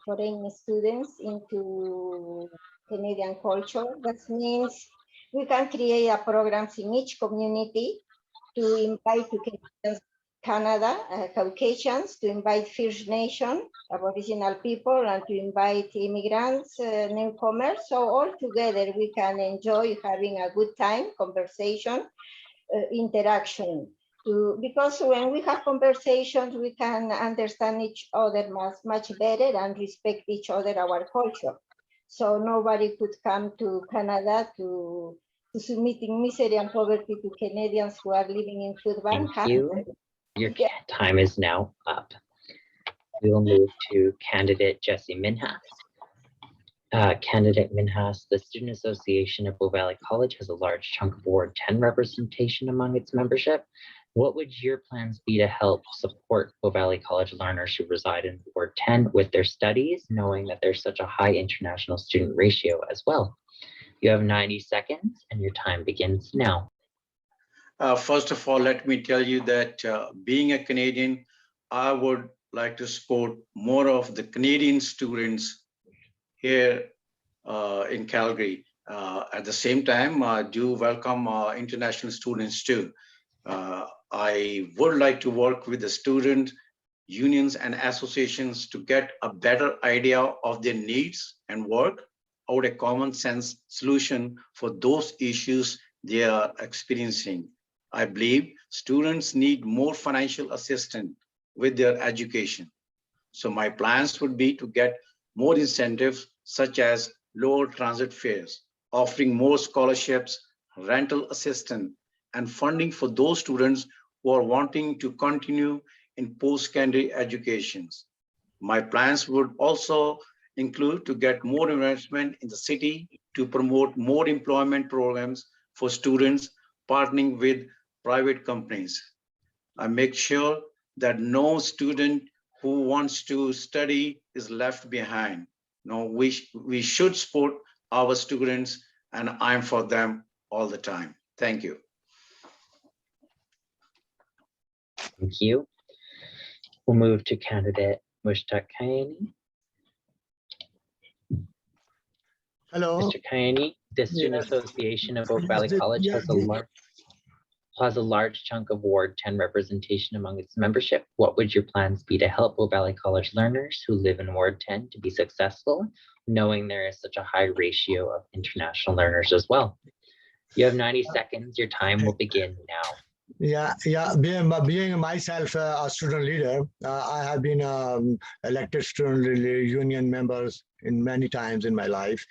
S6: foreign students into Canadian culture. That means we can create a programs in each community to invite to Canada, Caucasians, to invite First Nation, Aboriginal people, and to invite immigrants, newcomers. So all together we can enjoy having a good time, conversation, interaction. Because when we have conversations, we can understand each other much better and respect each other, our culture. So nobody could come to Canada to submitting misery and poverty to Canadians who are living in food bank.
S1: Thank you. Your time is now up. We will move to candidate Jesse Minhas. Candidate Minhas, the Student Association of Bow Valley College has a large chunk of Ward 10 representation among its membership. What would your plans be to help support Bow Valley College learners who reside in Ward 10 with their studies, knowing that there's such a high international student ratio as well? You have 90 seconds and your time begins now.
S8: First of all, let me tell you that being a Canadian, I would like to support more of the Canadian students here in Calgary. At the same time, I do welcome international students too. I would like to work with the student unions and associations to get a better idea of their needs and work out a common sense solution for those issues they are experiencing. I believe students need more financial assistance with their education. So my plans would be to get more incentives such as lower transit fares, offering more scholarships, rental assistance, and funding for those students who are wanting to continue in post-secondary educations. My plans would also include to get more investment in the city to promote more employment programs for students partnering with private companies. I make sure that no student who wants to study is left behind. No, we should support our students, and I'm for them all the time. Thank you.
S1: Thank you. We'll move to candidate Mushtaq Kayani.
S7: Hello.
S1: Mr. Kayani, the Student Association of Oak Valley College has a large chunk of Ward 10 representation among its membership. What would your plans be to help Oak Valley College learners who live in Ward 10 to be successful, knowing there is such a high ratio of international learners as well? You have 90 seconds. Your time will begin now.
S7: Yeah. Being myself a student leader, I have been elected student union members in many times in my life.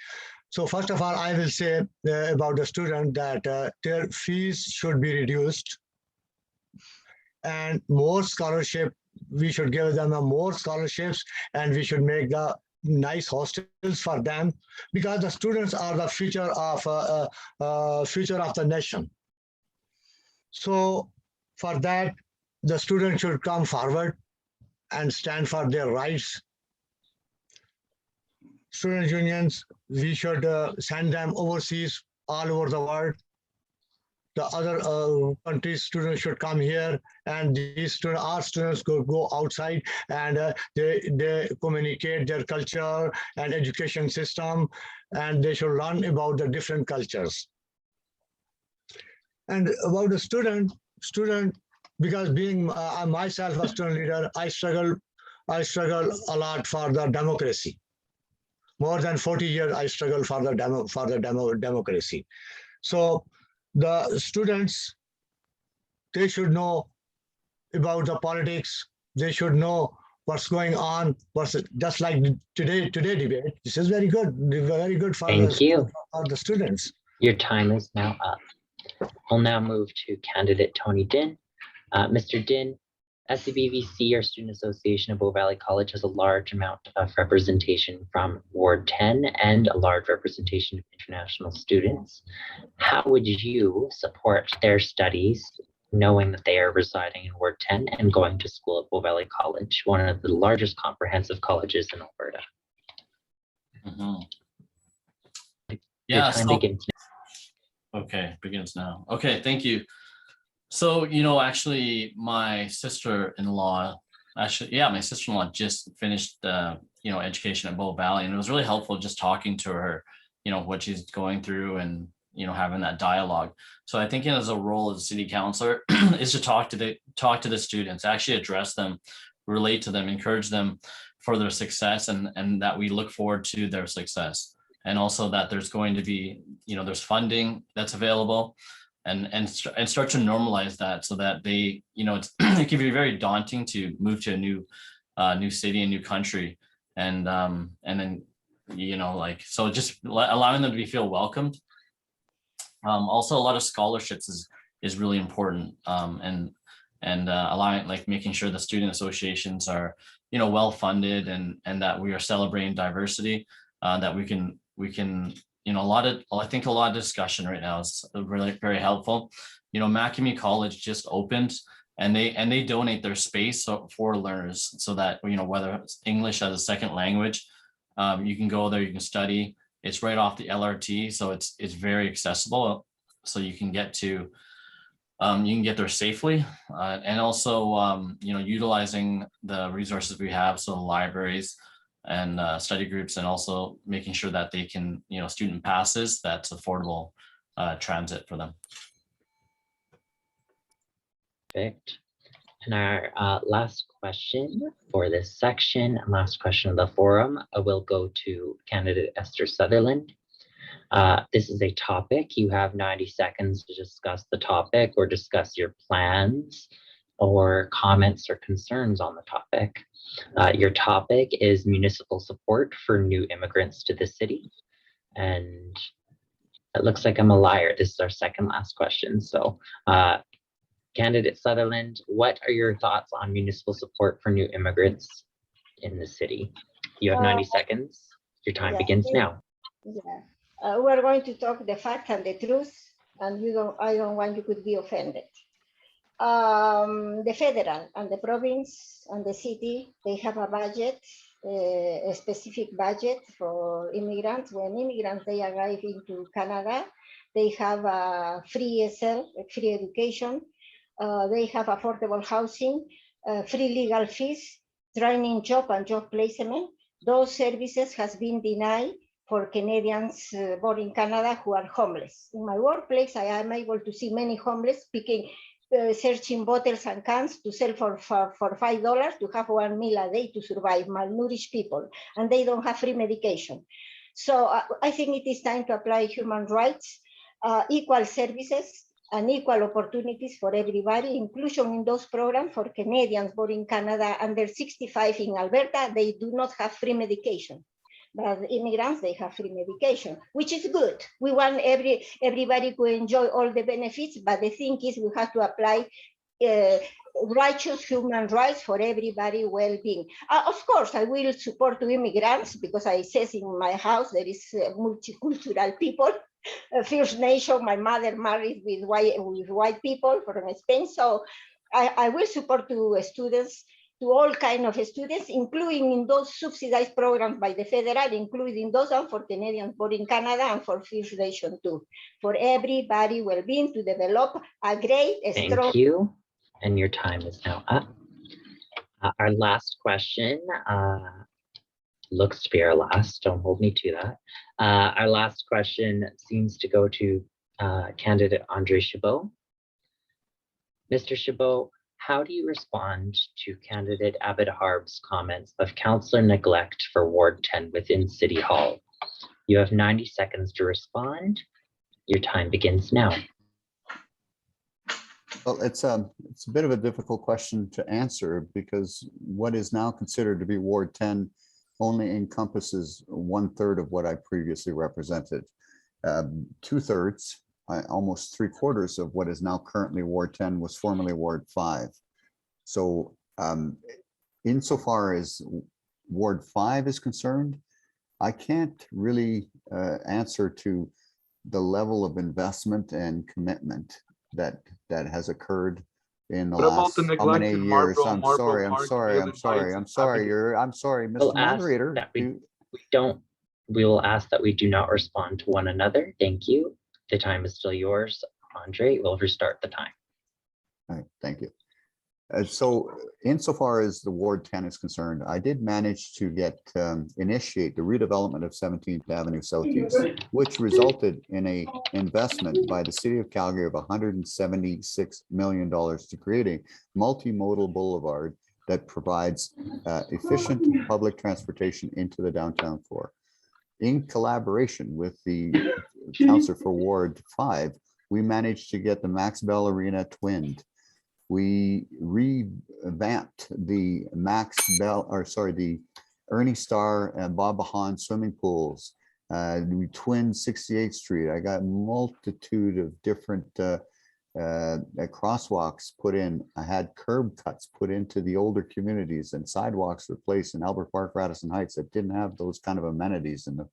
S7: So first of all, I will say about the student that their fees should be reduced and more scholarship. We should give them more scholarships, and we should make the nice hostels for them, because the students are the future of the nation. So for that, the students should come forward and stand for their rights. Student unions, we should send them overseas, all over the world. The other countries' students should come here, and these students, our students go outside, and they communicate their culture and education system, and they should learn about the different cultures. And about the student, because being myself a student leader, I struggle a lot for the democracy. More than 40 years, I struggle for the democracy. So the students, they should know about the politics. They should know what's going on. Just like today debate. This is very good for the students.
S1: Your time is now up. We'll now move to candidate Tony Dinh. Mr. Dinh, SABVC, or Student Association of Bow Valley College, has a large amount of representation from Ward 10 and a large representation of international students. How would you support their studies, knowing that they are residing in Ward 10 and going to school at Bow Valley College, one of the largest comprehensive colleges in Alberta?
S3: Mhm.
S1: Your
S3: Yeah,
S1: time
S3: so-
S1: begins
S3: Okay, begins now. Okay, thank you. So, actually, my sister-in-law just finished, education at Bow Valley, and it was really helpful just talking to her, what she's going through and, having that dialogue. So I think as a role as a city councillor is to talk to the students, actually address them, relate to them, encourage them for their success, and that we look forward to their success. And also that there's going to be, there's funding that's available, and start to normalize that, so that they, it can be very daunting to move to a new city, a new country, and then, so just allowing them to feel welcomed. Also, a lot of scholarships is really important, and allowing, making sure the student associations are, well funded, and that we are celebrating diversity, that we can, I think a lot of discussion right now is really very helpful. Macamee College just opened, and they donate their space for learners, so that, whether it's English as a second language, you can go there, you can study. It's right off the LRT, so it's very accessible, so you can get there safely, and also, utilizing the resources we have, so the libraries and study groups, and also making sure that they can, student passes, that's affordable transit for them.
S1: perfect. And our last question for this section, and last question of the forum, will go to candidate Esther Sutherland. This is a topic. You have 90 seconds to discuss the topic, or discuss your plans or comments or concerns on the topic. Your topic is municipal support for new immigrants to the city. And it looks like I'm a liar. This is our second last question. So candidate Sutherland, what are your thoughts on municipal support for new immigrants in the city? You have 90 seconds. Your time begins now.
S6: Yeah. We're going to talk the fact and the truth, and I don't want you could be offended. The federal and the province and the city, they have a budget, a specific budget for immigrants. When immigrants, they arrive into Canada, they have a free ESL, free education. They have affordable housing, free legal fees, training, job and job placement. Those services has been denied for Canadians born in Canada who are homeless. In my workplace, I am able to see many homeless searching bottles and cans to sell for $5 to have one meal a day to survive, malnourished people, and they don't have free medication. So I think it is time to apply human rights, equal services, and equal opportunities for everybody, inclusion in those programs for Canadians born in Canada under 65 in Alberta. They do not have free medication. But immigrants, they have free medication, which is good. We want everybody to enjoy all the benefits, but the thing is we have to apply righteous human rights for everybody well-being. Of course, I will support the immigrants because I says in my house there is multicultural people. First Nation, my mother married with white people from Spain, so I will support to students, to all kinds of students, including in those subsidized programs by the federal, including those for Canadians born in Canada and for First Nation too, for everybody well-being to develop a great, strong.
S1: Thank you, and your time is now up. Our last question looks to be our last. Don't hold me to that. Our last question seems to go to candidate Andre Chabot. Mr. Chabot, how do you respond to candidate Abed Harb's comments of councillor neglect for Ward 10 within City Hall? You have 90 seconds to respond. Your time begins now.
S2: Well, it's a bit of a difficult question to answer, because what is now considered to be Ward 10 only encompasses 1/3 of what I previously represented. 2/3, almost 3/4 of what is now currently Ward 10 was formerly Ward 5. So insofar as Ward 5 is concerned, I can't really answer to the level of investment and commitment that has occurred in the
S5: What about
S2: last
S5: the
S2: how many
S5: neglect in
S2: years?
S5: Marlborough,
S2: I'm
S5: Marlborough
S2: sorry, I'm
S5: Park,
S2: sorry, I'm
S5: Galen
S2: sorry,
S5: Heights,
S2: I'm sorry,
S5: Avenue?
S2: I'm sorry,
S1: We'll
S2: Mr.
S1: ask
S2: Moderator.
S1: that we will ask that we do not respond to one another. Thank you. The time is still yours. Andre, we'll restart the time.
S2: All right, thank you. So insofar as the Ward 10 is concerned, I did manage to initiate the redevelopment of 17th Avenue Southeast, which resulted in a investment by the city of Calgary of $176 million to create a multimodal boulevard that provides efficient public transportation into the downtown core. In collaboration with the councillor for Ward 5, we managed to get the Max Bell Arena twinned. We revamped the the Ernie Star and Bob Bahan swimming pools. We twinned 68th Street. I got multitude of different crosswalks put in. I had curb cuts put into the older communities and sidewalks replaced in Albert Park, Radisson Heights that didn't have those kind of amenities in the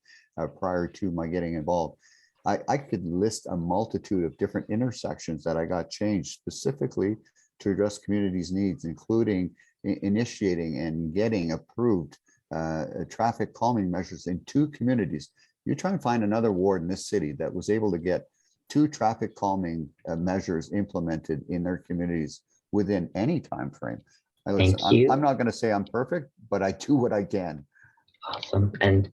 S2: prior to my getting involved. I could list a multitude of different intersections that I got changed specifically to address communities' needs, including initiating and getting approved traffic calming measures in 2 communities. You try and find another ward in this city that was able to get 2 traffic calming measures implemented in their communities within any time frame.
S1: Thank you.
S2: I'm not going to say I'm perfect, but I do what I can.
S1: Awesome. And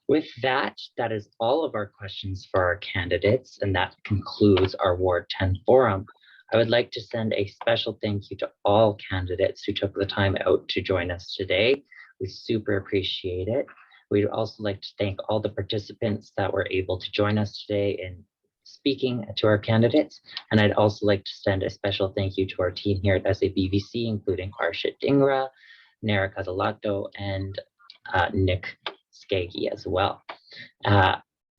S1: with that, that is all of our questions for our candidates, and that concludes our Ward 10 forum. I would like to send a special thank you to all candidates who took the time out to join us today. We super appreciate it. We'd also like to thank all the participants that were able to join us today in speaking to our candidates. And I'd also like to send a special thank you to our team here at SABVC, including Arshit Dhingra, Nara Kazalato, and Nick Skaggy as well.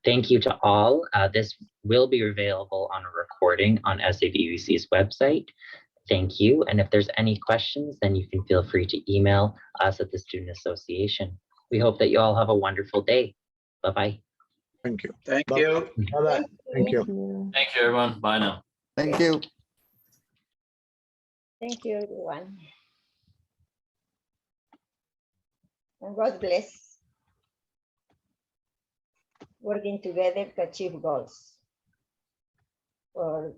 S1: Thank you to all. This will be available on a recording on SABVC's website. Thank you. And if there's any questions, then you can feel free to email us at the Student Association. We hope that you all have a wonderful day. Bye-bye.
S7: Thank you.
S8: Thank
S7: Bye.
S8: you.
S7: Bye-bye. Thank you.
S3: Thank you, everyone. Bye now.
S2: Thank you.
S6: Thank you, everyone. And God bless. Working together to achieve goals for